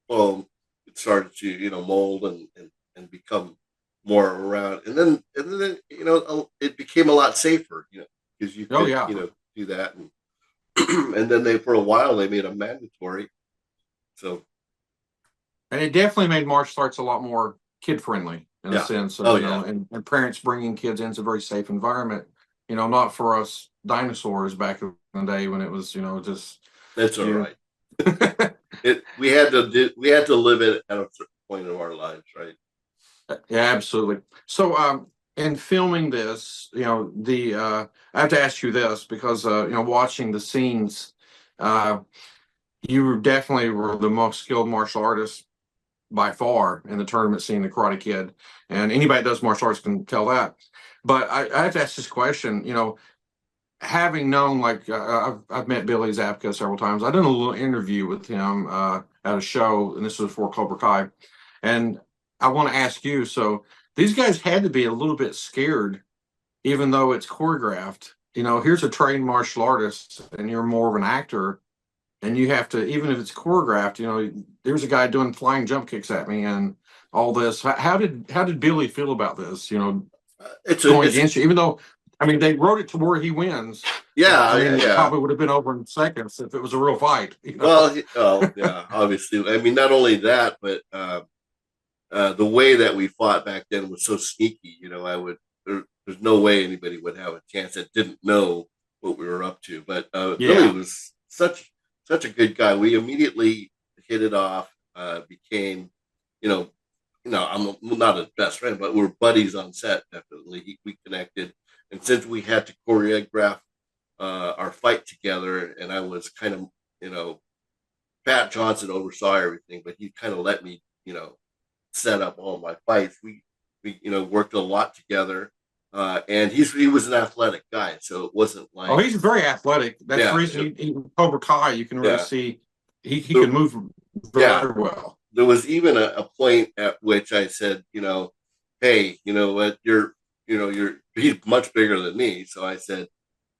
foam. It started to mold and become more around, and then it became a lot safer, because you Oh could yeah. do that, and and then for a while they made them mandatory. So And it definitely made martial arts a lot more kid friendly in a yeah, sense of, oh yeah, and parents bringing kids into a very safe environment, not for us dinosaurs back in the day when it was, just, that's all you right. We had to live it at a certain point in our lives, right? yeah, absolutely. So, in filming this, I have to ask you this because, watching the scenes, uh, you definitely were the most skilled martial artist by far in the tournament scene, the Karate Kid, and anybody that does martial arts can tell that. But I have to ask this question. Having known, like, I've met Billy Zabka several times. I've done a little interview with him at a show, and this was for Cobra Kai. And I want to ask you. So these guys had to be a little bit scared, even though it's choreographed. Here's a trained martial artist, and you're more of an actor, and you have to, even if it's choreographed. There's a guy doing flying jump kicks at me, and all this. How did Billy feel about this? It's Going it's against you, even though, I mean, they wrote it to where he wins. But yeah, I yeah, mean, it yeah. probably would have been over in seconds if it was a real fight. Well, yeah, obviously. I mean, not only that, but the way that we fought back then was so sneaky. There's no way anybody would have a chance that didn't know what we were up to. But Billy Yeah. was such a good guy. We immediately hit it off. Became, you know, I'm not his best friend, but we're buddies on set. Definitely, we connected. And since we had to choreograph our fight together, and I was kind of, you know, Pat Johnson oversaw everything, but he kind of let me, set up all my fights. We worked a lot together, and he was an athletic guy, so it wasn't Oh, like he's very athletic. That's the yeah, reason Cobra Kai, you can really yeah, see he there, can move yeah. very well. There was even a point at which I said, hey, you know what, you're he's much bigger than me, so I said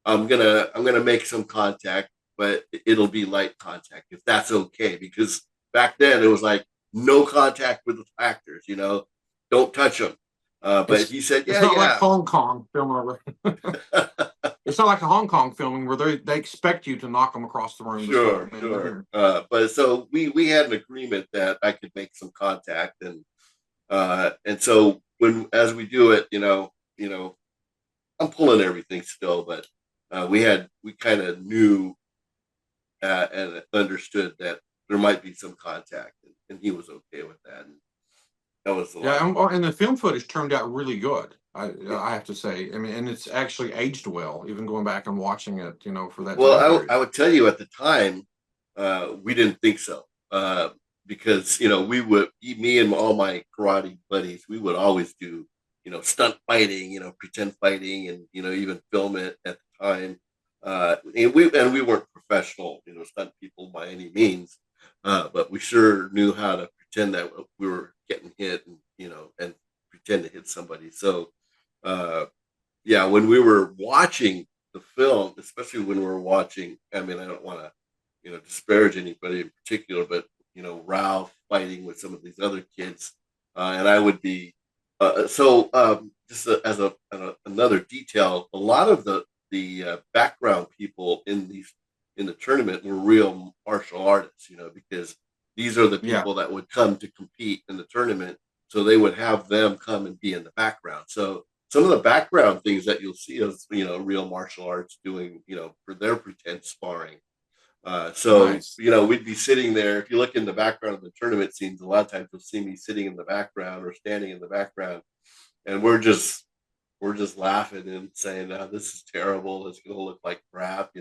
I'm gonna make some contact, but it'll be light contact if that's okay. Because back then it was like no contact with the actors, don't touch them. But It's he said, it's yeah, not like yeah. Hong Kong filming. It's not like a Hong Kong filming where they expect you to knock them across the room. Sure, sure. But so we had an agreement that I could make some contact, and so as we do it, I'm pulling everything still, but we kind of knew and understood that there might be some contact, and he was okay with that. And that was a lot Yeah, of fun. and the film footage turned out really good. I have to say. I mean, and it's actually aged well, even going back and watching it, for that time Well, period. I would tell you at the time, we didn't think so, because me and all my karate buddies, we would always do stunt fighting, pretend fighting, and even film it at the time. And we weren't professional, stunt people by any means, but we sure knew how to pretend that we were getting hit, and pretend to hit somebody. So, yeah, when we were watching the film, especially when we were watching, I mean, I don't want to, disparage anybody in particular, but Ralph fighting with some of these other kids, and I would be just another detail. A lot of the background people in the tournament were real martial artists, because these are the Yeah. people that would come to compete in the tournament, so they would have them come and be in the background. So some of the background things that you'll see is real martial arts doing for their pretend sparring. So, Nice. we'd be sitting there. If you look in the background of the tournament scenes, a lot of times you'll see me sitting in the background or standing in the background, and we're just laughing and saying, "Oh, this is terrible. It's going to look like crap."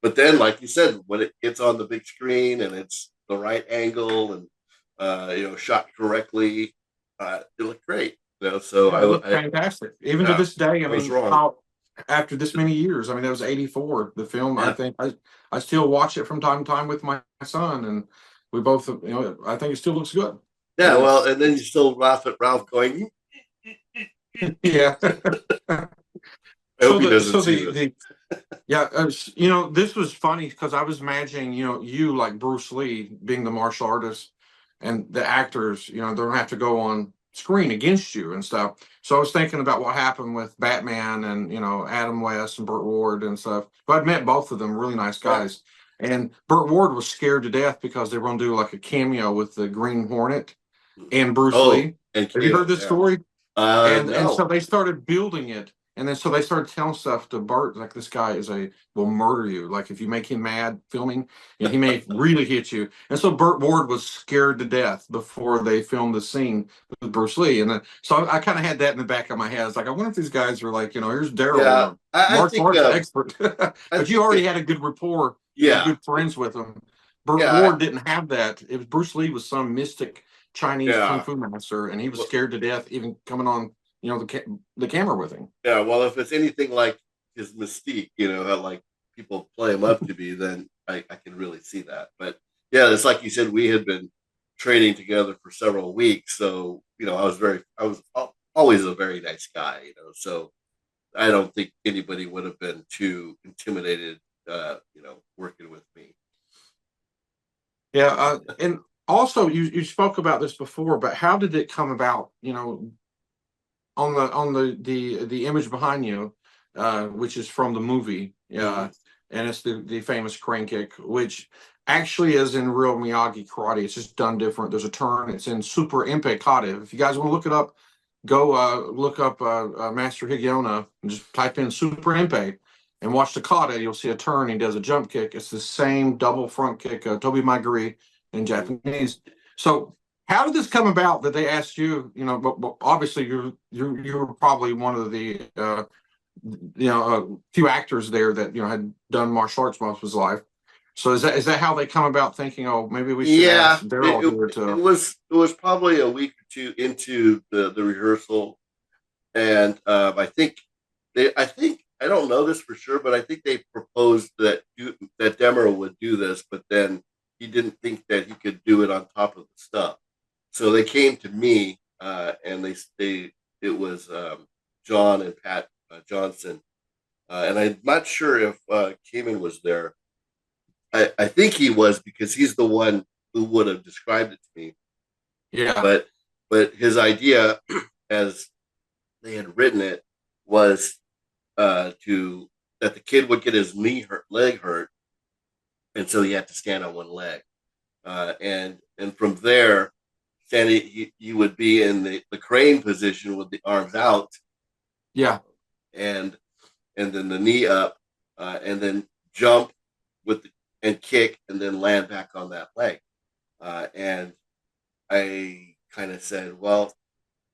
But then, like you said, when it gets on the big screen and it's the right angle and shot correctly, it looked great. So Yeah, it looked fantastic. Even to yeah, this day, I I was mean, wrong. how after this many years, I mean, that was 84. The film, I Yeah. think I still watch it from time to time with my son, and we both, I think it still looks good. Yeah, well, and then you still laugh at Ralph going, Yeah. I So hope he doesn't see this. yeah, this was funny because I was imagining, you like Bruce Lee being the martial artist and the actors, they don't have to go on screen against you and stuff. So I was thinking about what happened with Batman and, Adam West and Burt Ward and stuff. But I'd met both of them, really nice Yeah. guys. And Burt Ward was scared to death because they were going to do like a cameo with the Green Hornet and Bruce Lee. And Have you heard this story? And no. so they started building it, and then so they started telling stuff to Bart like this guy will murder you. Like if you make him mad filming, he may really hit you. And so Burt Ward was scared to death before they filmed the scene with Bruce Lee. And then so I kind of had that in the back of my head. It's like I wonder if these guys are like, here's Darryl, Yeah, I martial think arts expert, but you already had a good rapport. You were yeah, good friends with him. Burt yeah, Ward didn't have that. It was Bruce Lee was some mystic Chinese kung yeah. fu master, and he was scared to death even coming on, the camera with him. Yeah, well, if it's anything like his mystique, how like people play him up to be, then I can really see that. But yeah, it's like you said, we had been training together for several weeks, so I was always a very nice guy, so I don't think anybody would have been too intimidated, working with me. Yeah, and also you spoke about this before, but how did it come about? On the image behind you, which is from the movie, and it's the famous crane kick, which actually is in real Miyagi karate. It's just done different. There's a turn. It's in super impe kata. If you guys want to look it up, go look up Master Higiona and just type in super impe and watch the kata. You'll see a turn. He does a jump kick. It's the same double front kick, Tobi Magari in Japanese. So how did this come about that they asked you? But obviously you're probably one of the few actors there that had done martial arts most of his life. So is that how they come about thinking? Oh, maybe we should ask Darryl here to. It was probably a week or two into the rehearsal, and I don't know this for sure, but I think they proposed that Demer would do this, but then he didn't think that he could do it on top of the stuff. So they came to me, and it was John and Pat Johnson, and I'm not sure if Cayman was there. I think he was because he's the one who would have described it to me. Yeah. But his idea, as they had written it, was that the kid would get his leg hurt, and so he had to stand on one leg, and from there, he would be in the crane position with the arms out, and then the knee up, and then jump and kick, and then land back on that leg, and I kind of said, well,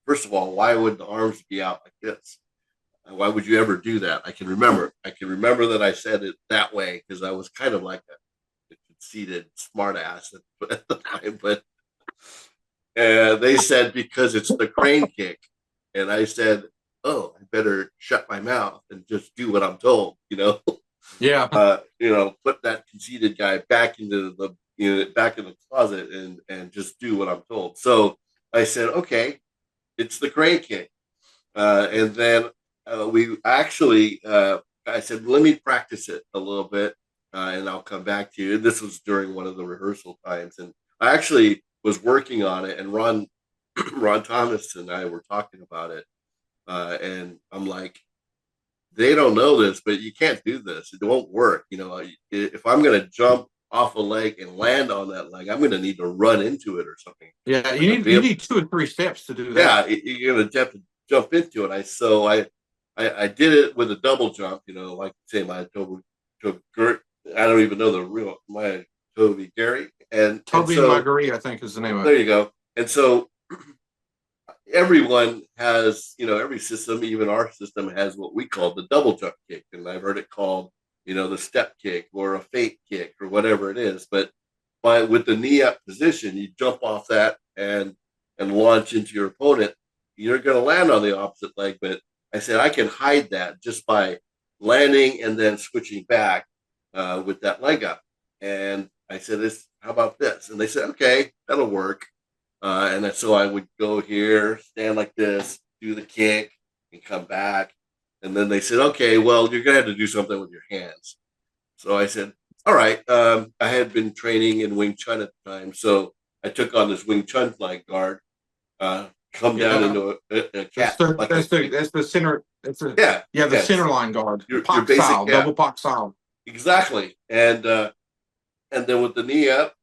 first of all, why would the arms be out like this? Why would you ever do that? I can remember that I said it that way because I was kind of like a conceited smartass at the time. But they said because it's the crane kick, and I said, "Oh, I better shut my mouth and just do what I'm told." Yeah. Put that conceited guy back into back in the closet and just do what I'm told. So I said, "Okay, it's the crane kick," and then. We actually, I said, let me practice it a little bit, and I'll come back to you. And this was during one of the rehearsal times, and I actually was working on it. And Ron Thomas and I were talking about it, and I'm like, they don't know this, but you can't do this. It won't work. If I'm going to jump off a leg and land on that leg, I'm going to need to run into it or something. Yeah, you need 2 or 3 steps to do that. Yeah, you're going to have to jump into it. I did it with a double jump, like say my I don't even know the real my Toby Gary, and Toby and so Marguerite, I think, is the name of there it. you go. And so everyone has, every system, even our system, has what we call the double jump kick, and I've heard it called, the step kick or a fake kick or whatever it is. But with the knee up position, you jump off that and launch into your opponent. You're going to land on the opposite leg, but I said I can hide that just by landing and then switching back with that leg up. And I said, "This, how about this?" And they said, "Okay, that'll work." And so I would go here, stand like this, do the kick, and come back. And then they said, "Okay, well, you're going to have to do something with your hands." So I said, "All right." I had been training in Wing Chun at the time. So I took on this Wing Chun flank guard, come down Yeah. into a That's cat. Like that's the center. That's a yeah, yeah, the yes. center line guard. Your Pak basic, style, yeah, double pak style. exactly. And then with the knee up,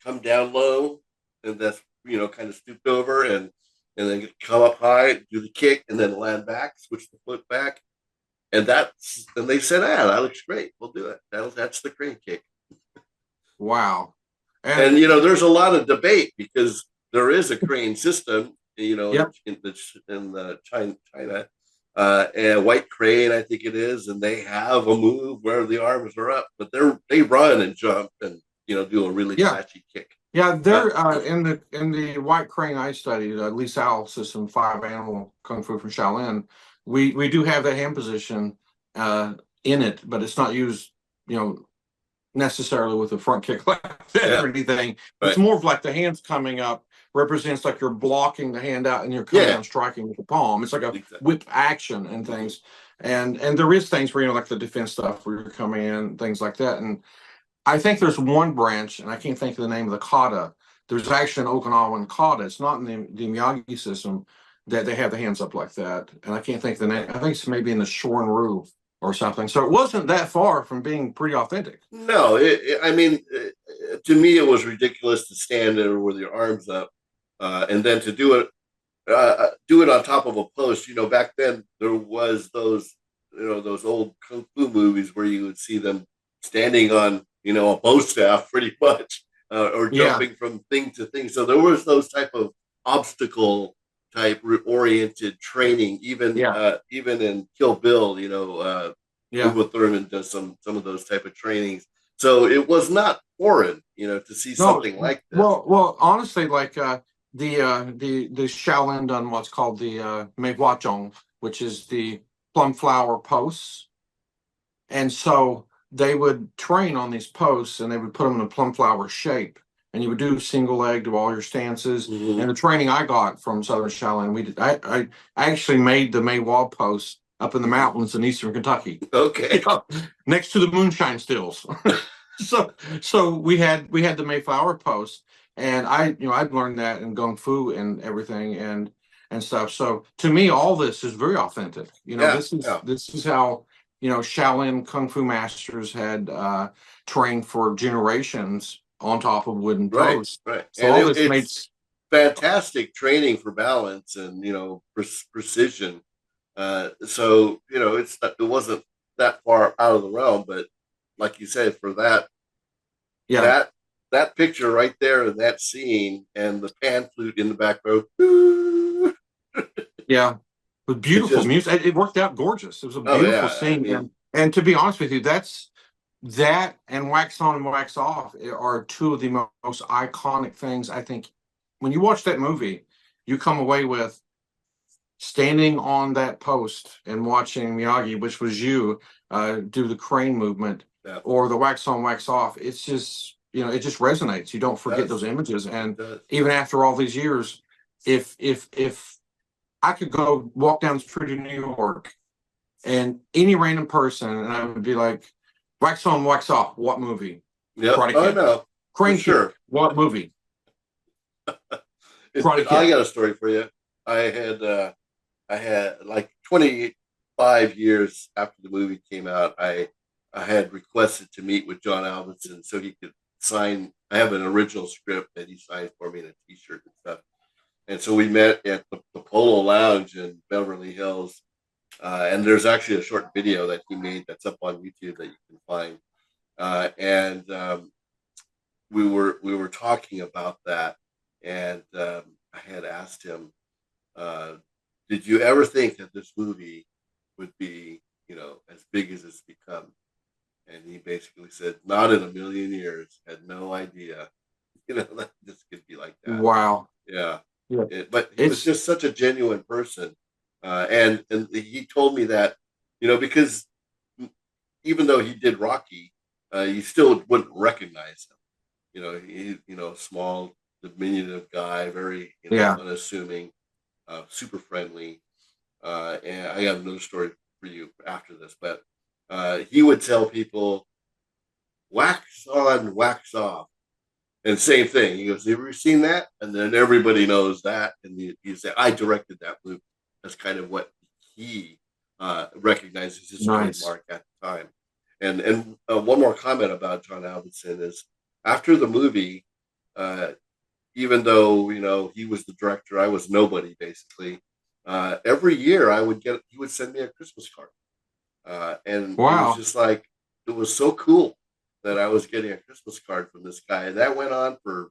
come down low, and that's kind of stooped over, and then come up high, do the kick, and then land back, switch the foot back, and they said, "Ah, that looks great. We'll do it. That's the crane kick." Wow. And And there's a lot of debate because there is a crane system, yep. in the China, and white crane, I think it is, and they have a move where the arms are up, but they run and jump and do a really Yeah. flashy kick. Yeah, they're in the white crane I studied, Lee Sal system, 5 animal kung fu from Shaolin. We do have that hand position in it, but it's not used, you know, necessarily with a front kick like that Yeah. or anything. It's Right. more of like the hands coming up represents like you're blocking the hand out and you're coming Yeah. down striking with the palm. It's like a Exactly. whip action and things. And there is things where like the defense stuff where you're coming in, things like that. And I think there's one branch, and I can't think of the name of the kata. There's actually an Okinawan kata. It's not in the Miyagi system that they have the hands up like that. And I can't think of the name. I think it's maybe in the Shorin-ryu or something. So it wasn't that far from being pretty authentic. No, I mean, to me, it was ridiculous to stand there with your arms up, and then to do it on top of a post. Back then there was those old kung fu movies where you would see them standing on a bow staff pretty much, or Yeah. jumping from thing to thing. So there was those type of obstacle type oriented training, even Yeah. even in Kill Bill. Yeah. Uma Thurman does some of those type of trainings. So it was not foreign, to see something like this. Well, honestly, like the Shaolin done what's called the Mei Hua Zhong, which is the plum flower posts. And so they would train on these posts and they would put them in a plum flower shape. And you would do single leg, do all your stances. Mhm. And the training I got from Southern Shaolin, I actually made the May Wall post up in the mountains in eastern Kentucky, Okay. next to the moonshine stills. so we had the Mayflower post, and I'd learned that in Kung Fu and everything and stuff. So to me, all this is very authentic. Yeah, This is how Shaolin Kung Fu masters had trained for generations on top of wooden right, posts. right. So And all this made it's fantastic training for balance and precision. So it wasn't that far out of the realm, but like you said, for yeah that picture right there and that scene and the pan flute in the back row, yeah. With beautiful just- music, it worked out gorgeous. It was a Oh, beautiful yeah, scene, I mean- and to be honest with you, that and Wax On and Wax Off are two of the most iconic things. I think when you watch that movie, you come away with standing on that post and watching Miyagi, which was you, do the crane movement, Yeah. or the Wax On, Wax Off. It's just it just resonates. You don't forget does. those images, and It does. even after all these years, if I could go walk down the street in New York and any random person, and I would be like, wax on, wax off, what movie? Yep. Karate Oh Kid. no, Crane for sure. Kick, what movie? Karate I Kid. got a story for you. I had like 25 years after the movie came out, I had requested to meet with John Alvinson so he could sign. I have an original script that he signed for me in a T-shirt and stuff. And so we met at the Polo Lounge in Beverly Hills. And there's actually a short video that he made that's up on YouTube that you can find. And we were talking about that, and I had asked him, "Did you ever think that this movie would be, as big as it's become?" And he basically said, "Not in a million years. Had no idea, that this could be like that." Wow. Yeah, Yeah. but he was It's just such a genuine person, and he told me that, because even though he did Rocky, you still wouldn't recognize him. Small, diminutive guy, very, yeah. unassuming, super friendly. And I have another story for you after this, but he would tell people, "Wax on, wax off." And same thing. He goes, "Have you ever seen that?" And then everybody knows that. And you say, "I directed that movie." That's kind of what he recognizes his Nice. trademark at the time. And one more comment about John Avildsen is, after the movie, uh, even though he was the director, I was nobody basically. Every year, he would send me a Christmas card, and it was Wow. just like, it was so cool that I was getting a Christmas card from this guy. And that went on for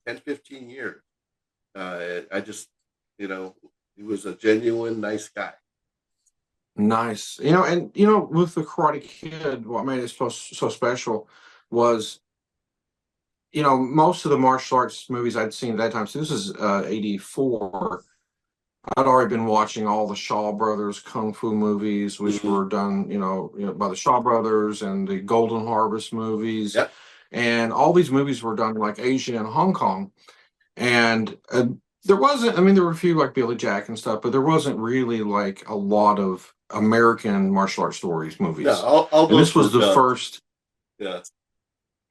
10, 15 years. I just, he was a genuine, nice guy. Nice. And with the Karate Kid, what made it so special was, most of the martial arts movies I'd seen at that time. So this is 84. I'd already been watching all the Shaw Brothers kung fu movies, which Mm-hmm. were done, by the Shaw Brothers, and the Golden Harvest movies, Yep. and all these movies were done in like Asia and Hong Kong. And there wasn't, I mean, there were a few like Billy Jack and stuff, but there wasn't really like a lot of American martial arts stories No, movies. all And this those was were the done. first. Yeah.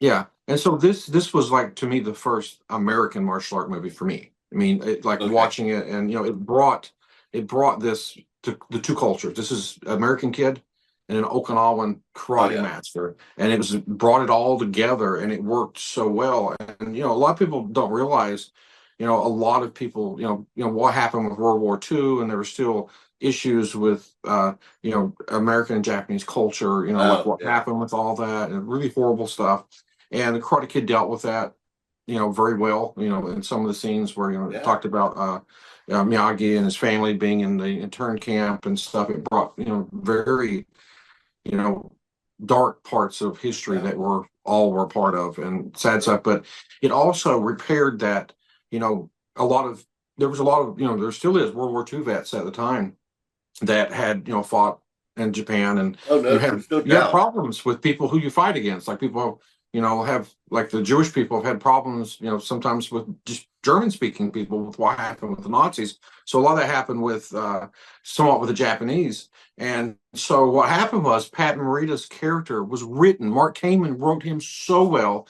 Yeah, and so this was like, to me, the first American martial art movie for me. I mean, like Okay. watching it, and it brought this to the two cultures. This is American Kid and an Okinawan Oh karate yeah. master, and it was brought it all together, and it worked so well. And a lot of people don't realize, a lot of people, what happened with World War II, and there were still issues with American and Japanese culture, like Oh what yeah. happened with all that, and really horrible stuff. And the Karate Kid dealt with that, very well. In some of the scenes where it Yeah. talked about Miyagi and his family being in the intern camp and stuff. It brought very you know dark parts of history Yeah. that were part of, and sad stuff. But it also repaired that. A lot of there was a lot of there still is World War II vets at the time that had fought in Japan, and Oh no, you have there's no you have doubt. problems with people who you fight against. Like people, have, like, the Jewish people have had problems, sometimes with just German speaking people, with what happened with the Nazis. So a lot of that happened with somewhat with the Japanese. And so what happened was Pat Morita's character was written. Mark Kamen wrote him so well.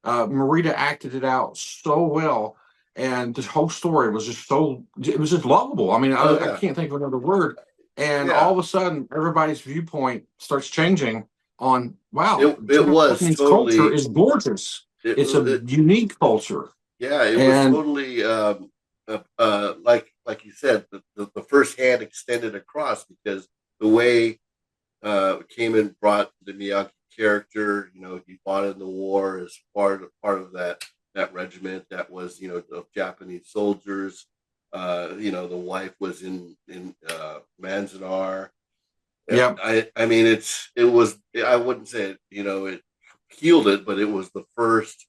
Morita acted it out so well. And this whole story was it was just lovable. I mean, Oh I yeah. can't think of another word. And Yeah. all of a sudden, everybody's viewpoint starts changing on, wow, It was Japanese culture totally is gorgeous. it, It's a it unique culture. yeah, it was And totally like you said, the first hand extended across, because the way Kamen brought the Miyagi character. He fought in the war as part of that regiment that was, of Japanese soldiers. The wife was in Manzanar. yeah, I mean, it was, I wouldn't say it healed it, but it was the first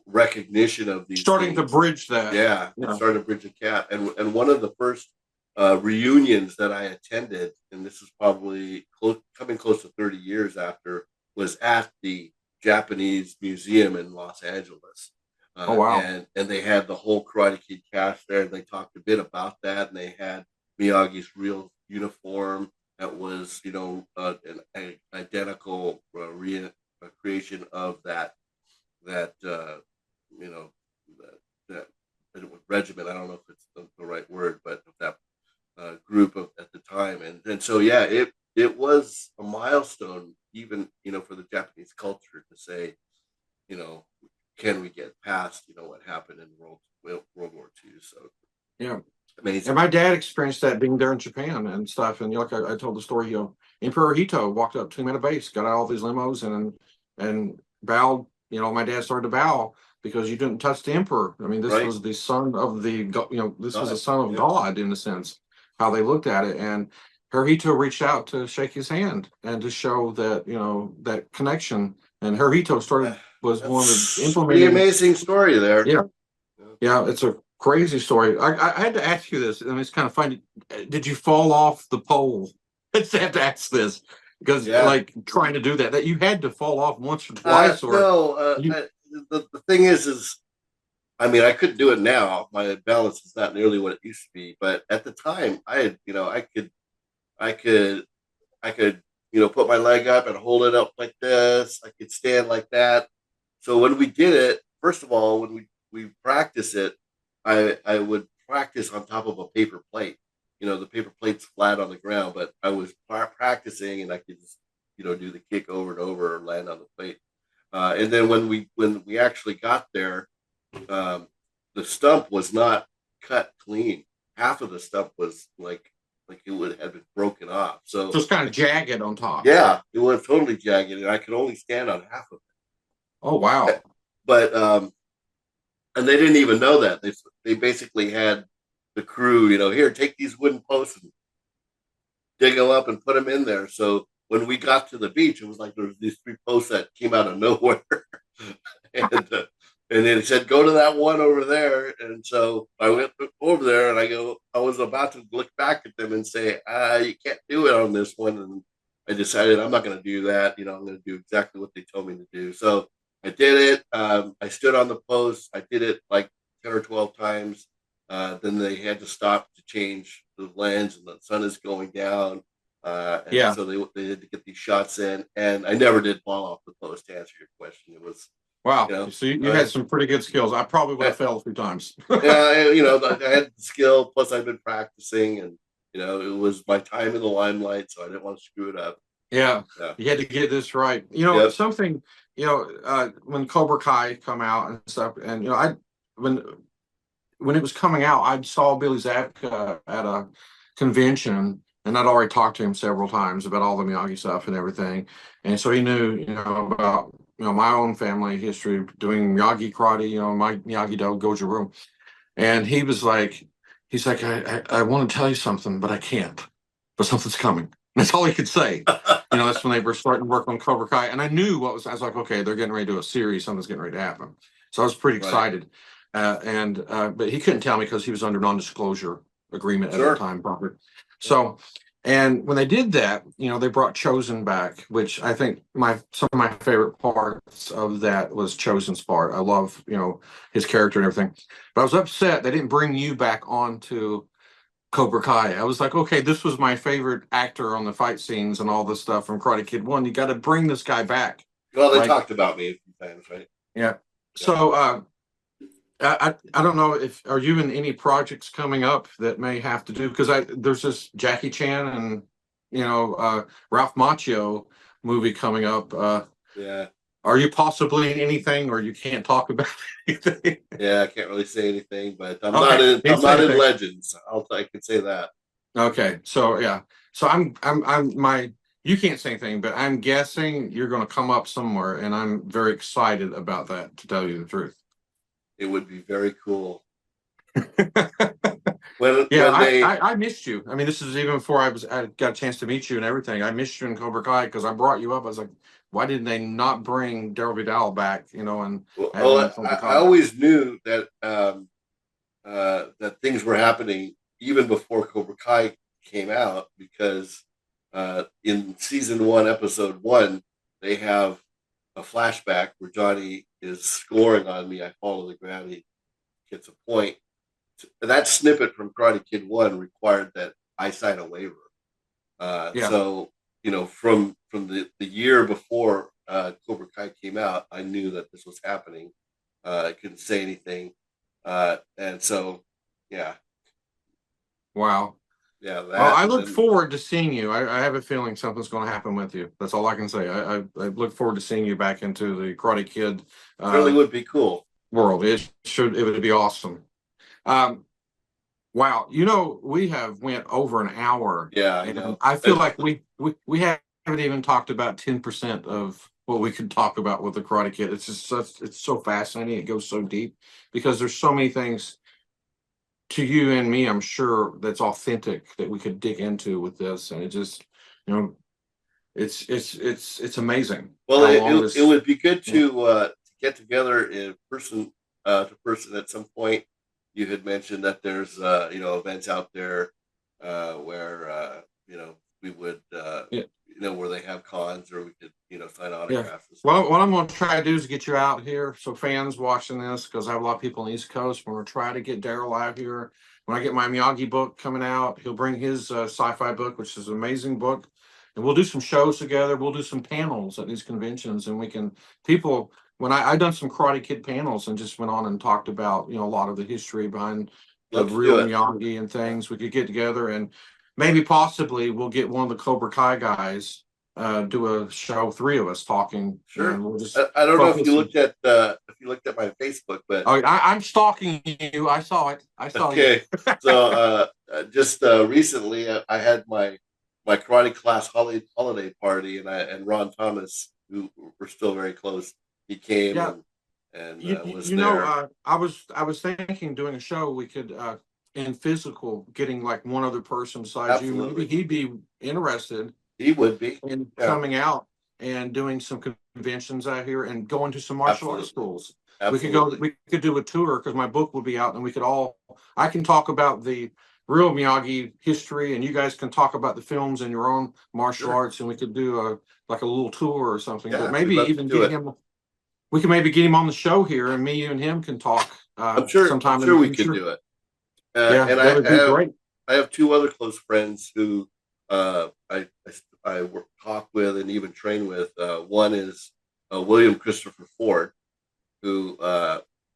recognition of these starting to things. bridge that. Yeah, it Yeah. started Bridge the Cat, and one of the first reunions that I attended, and this is probably coming close to 30 years after, was at the Japanese Museum in Los Angeles, Oh, wow. and they had the whole Karate Kid cast there, and they talked a bit about that, and they had Miyagi's real uniform that was an identical creation of that you know that regiment. I don't know if it's the right word, but that group at the time, and so yeah, it was a milestone, even for the Japanese culture, to say, you know, can we get past what happened in World War II? So Yeah. And amazing. my dad experienced that being there in Japan and stuff. And like I told the story, Emperor Hito walked up to him at a base, got out all these limos, and and bowed. You know, my dad started to bow because you didn't touch the emperor. I mean, this Right. was the son of the, this was God, the son of yeah. God in a sense, how they looked at it. And Hirohito reached out to shake his hand and to show that, that connection. And Hirohito was one of the That's pretty implementing. amazing story there. Yeah. Yeah, it's a crazy story. I had to ask you this, and it's kind of funny. Did you fall off the pole? I just have to ask this because, Yeah. like, trying to do that you had to fall off once or twice, or No, you, the thing is, I mean, I couldn't do it now. My balance is not nearly what it used to be. But at the time, I had, I could, put my leg up and hold it up like this. I could stand like that. So when we did it, first of all, when we practice it, I would practice on top of a paper plate. The paper plate's flat on the ground, but I was practicing, and I could just, do the kick over and over or land on the plate. And then when we actually got there, the stump was not cut clean. Half of the stump was like it would have been broken off. So just kind of jagged on top. yeah, it was totally jagged, and I could only stand on half of it. Oh wow! But and they didn't even know that. They basically had the crew, here, take these wooden posts and dig them up and put them in there. So when we got to the beach, it was like there was these 3 posts that came out of nowhere, and and then it said, go to that one over there. And so I went over there, and I was about to look back at them and say, you can't do it on this one. And I decided I'm not going to do that. I'm going to do exactly what they told me to do. So I did it. I stood on the post. I did it like 10 or 12 times. Then they had to stop to change the lens, and the sun is going down. And so they had to get these shots in. And I never did fall off the post, to answer your question. It was, wow. So you had some pretty good skills. I probably would have fell a few times. Yeah, I had the skill, plus I've been practicing, and it was my time in the limelight, so I didn't want to screw it up. Yeah. You had to get this right. Yep. Something, when Cobra Kai come out and stuff, and when it was coming out, I saw Billy Zabka at a convention, and I'd already talked to him several times about all the Miyagi stuff and everything, and so he knew, about my own family history doing Miyagi karate, my Miyagi Do Goju Room, and he's like, I want to tell you something, but I can't. But something's coming. That's all he could say. That's when they were starting to work on Cobra Kai, and I knew I was like, okay, they're getting ready to do a series. Something's getting ready to happen. So I was pretty excited. But he couldn't tell me because he was under non-disclosure agreement at the time, probably. So, and when they did that, they brought Chosen back, which I think some of my favorite parts of that was Chosen's part. I love, his character and everything. But I was upset they didn't bring you back onto Cobra Kai. I was like, okay, this was my favorite actor on the fight scenes and all this stuff from Karate Kid 1. You got to bring this guy back. Well, they talked about me a few times, right? Yeah. So, I don't know are you in any projects coming up that may have to do, because there's this Jackie Chan and Ralph Macchio movie coming up. Yeah. Are you possibly in anything, or you can't talk about anything? Yeah, I can't really say anything, but I'm not in Legends. I can say that. Okay, so yeah, so you can't say anything, but I'm guessing you're going to come up somewhere, and I'm very excited about that, to tell you the truth. It would be very cool. I missed you. I mean, this is even before I got a chance to meet you and everything. I missed you in Cobra Kai because I brought you up. I was like, why didn't they not bring Darryl Vidal back? I always knew that that things were happening even before Cobra Kai came out, because in season 1, episode 1, they have a flashback where Johnny is scoring on me. I fall to the ground. He gets a point. And that snippet from Karate Kid 1 required that I sign a waiver. So, from the year before Cobra Kai came out, I knew that this was happening. I couldn't say anything. And so, yeah. Wow. Yeah. Well, I look forward to seeing you. I have a feeling something's going to happen with you. That's all I can say. I look forward to seeing you back into the Karate Kid. Really would be cool. World. It would be awesome. Wow. We have went over an hour. Yeah, I know. I feel like we haven't even talked about 10% of what we could talk about with the Karate Kid. It's just it's so fascinating. It goes so deep because there's so many things to you and me, I'm sure, that's authentic that we could dig into with this. And it just, you know, it's amazing Well, how long it would be good yeah. to get together in person to person at some point. You had mentioned that there's events out there where we would Yeah. where they have cons or we could sign Yeah. autographs. And stuff. Well, what I'm going to try to do is get you out here. So fans watching this, because I have a lot of people on the East Coast, we're going to try to get Darryl out here. When I get my Miyagi book coming out, he'll bring his sci-fi book, which is an amazing book. And we'll do some shows together. We'll do some panels at these conventions, and we can people. When I done some Karate Kid panels and just went on and talked about a lot of the history behind the Let's real do it. Miyagi and things. We could get together and maybe possibly we'll get one of the Cobra Kai guys do a show, three of us talking. Sure. And we'll just I don't know if focus. you looked at my Facebook, but Oh, I'm stalking you. I saw it. I saw okay. you. So just recently, I had my karate class holiday party, and Ron Thomas, who we're still very close, he came Yeah. and was you there. know, I was thinking doing a show we could in physical, getting like one other person besides you. Absolutely. Maybe he'd be interested He would be in coming out and doing some conventions out here and going to some martial arts schools. Absolutely. We could do a tour because my book will be out, and we could I can talk about the real Miyagi history, and you guys can talk about the films and your own martial arts, and we could do a little tour or something. Yeah, but maybe even get him. We can maybe get him on the show here, and me, you, and him can talk. I'm sure. Sometime I'm sure in the we future. could do it. Yeah, and that would be great. I have two other close friends who I talk with and even train with. One is William Christopher Ford, who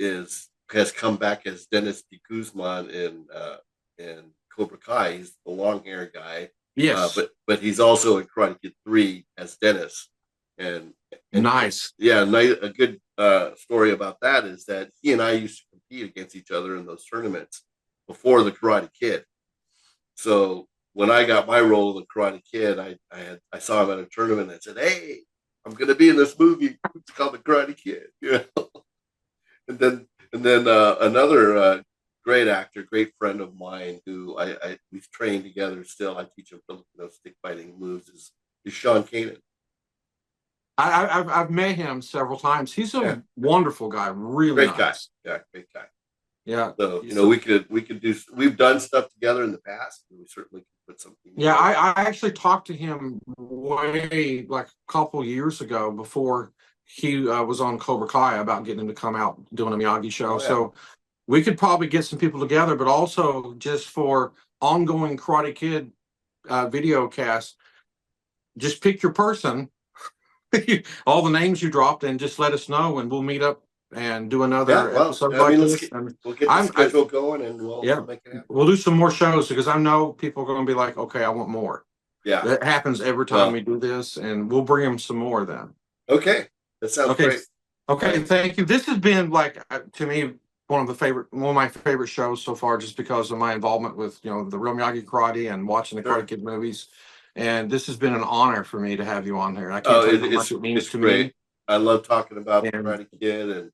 has come back as Dennis D. Guzman in Cobra Kai. He's the long hair guy. Yes, but he's also in Karate Kid 3 as Dennis. And nice. Yeah, a good story about that is that he and I used to compete against each other in those tournaments before the Karate Kid. So when I got my role in the Karate Kid, I saw him at a tournament and said, "Hey, I'm going to be in this movie. It's called The Karate Kid." And then another great actor, great friend of mine who we've trained together still. I teach him Filipino stick fighting moves. Is Sean Kanan. I've met him several times. He's a wonderful guy, really great nice guy. Yeah, great guy. Yeah. So we've done stuff together in the past. And we certainly can put something. Yeah, I actually talked to him way like a couple years ago before he was on Cobra Kai about getting him to come out doing a Miyagi show. Oh, yeah. So we could probably get some people together, but also just for ongoing Karate Kid video cast, just pick your person, all the names you dropped, and just let us know, and we'll meet up and do another episode like this. We'll get the schedule going, and we'll make it happen. We'll do some more shows because I know people are going to be like, okay, I want more. Yeah, that happens every time we do this, and we'll bring them some more then. Okay, that sounds great. Okay, thank you. This has been like to me one of my favorite shows so far, just because of my involvement with the real Miyagi karate and watching the Karate Kid movies. And this has been an honor for me to have you on here. I can't tell you how much it means to me. I love talking about the Karate Kid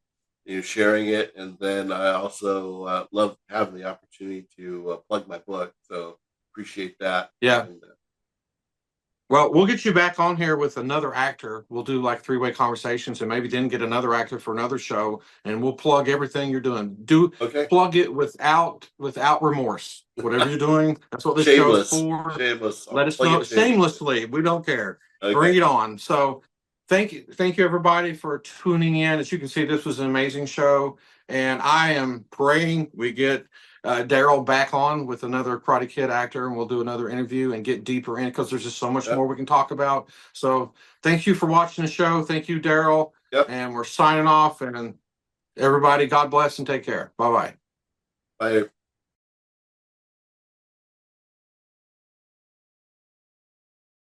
and sharing it, and then I also love having the opportunity to plug my book. So appreciate that. Yeah. And, well, we'll get you back on here with another actor. We'll do like three-way conversations, and maybe then get another actor for another show, and we'll plug everything you're doing. Plug it without remorse. Whatever you're doing, that's what this show's for. Shameless. Let us know shamelessly. We don't care. Okay. Bring it on. So thank you everybody for tuning in. As you can see, this was an amazing show, and I am praying we get Darryl back on with another Karate Kid actor, and we'll do another interview and get deeper in, because there's just so much more we can talk about. So thank you for watching the show. Thank you, Darryl. And we're signing off, and everybody, God bless and take care. Bye-bye. Bye.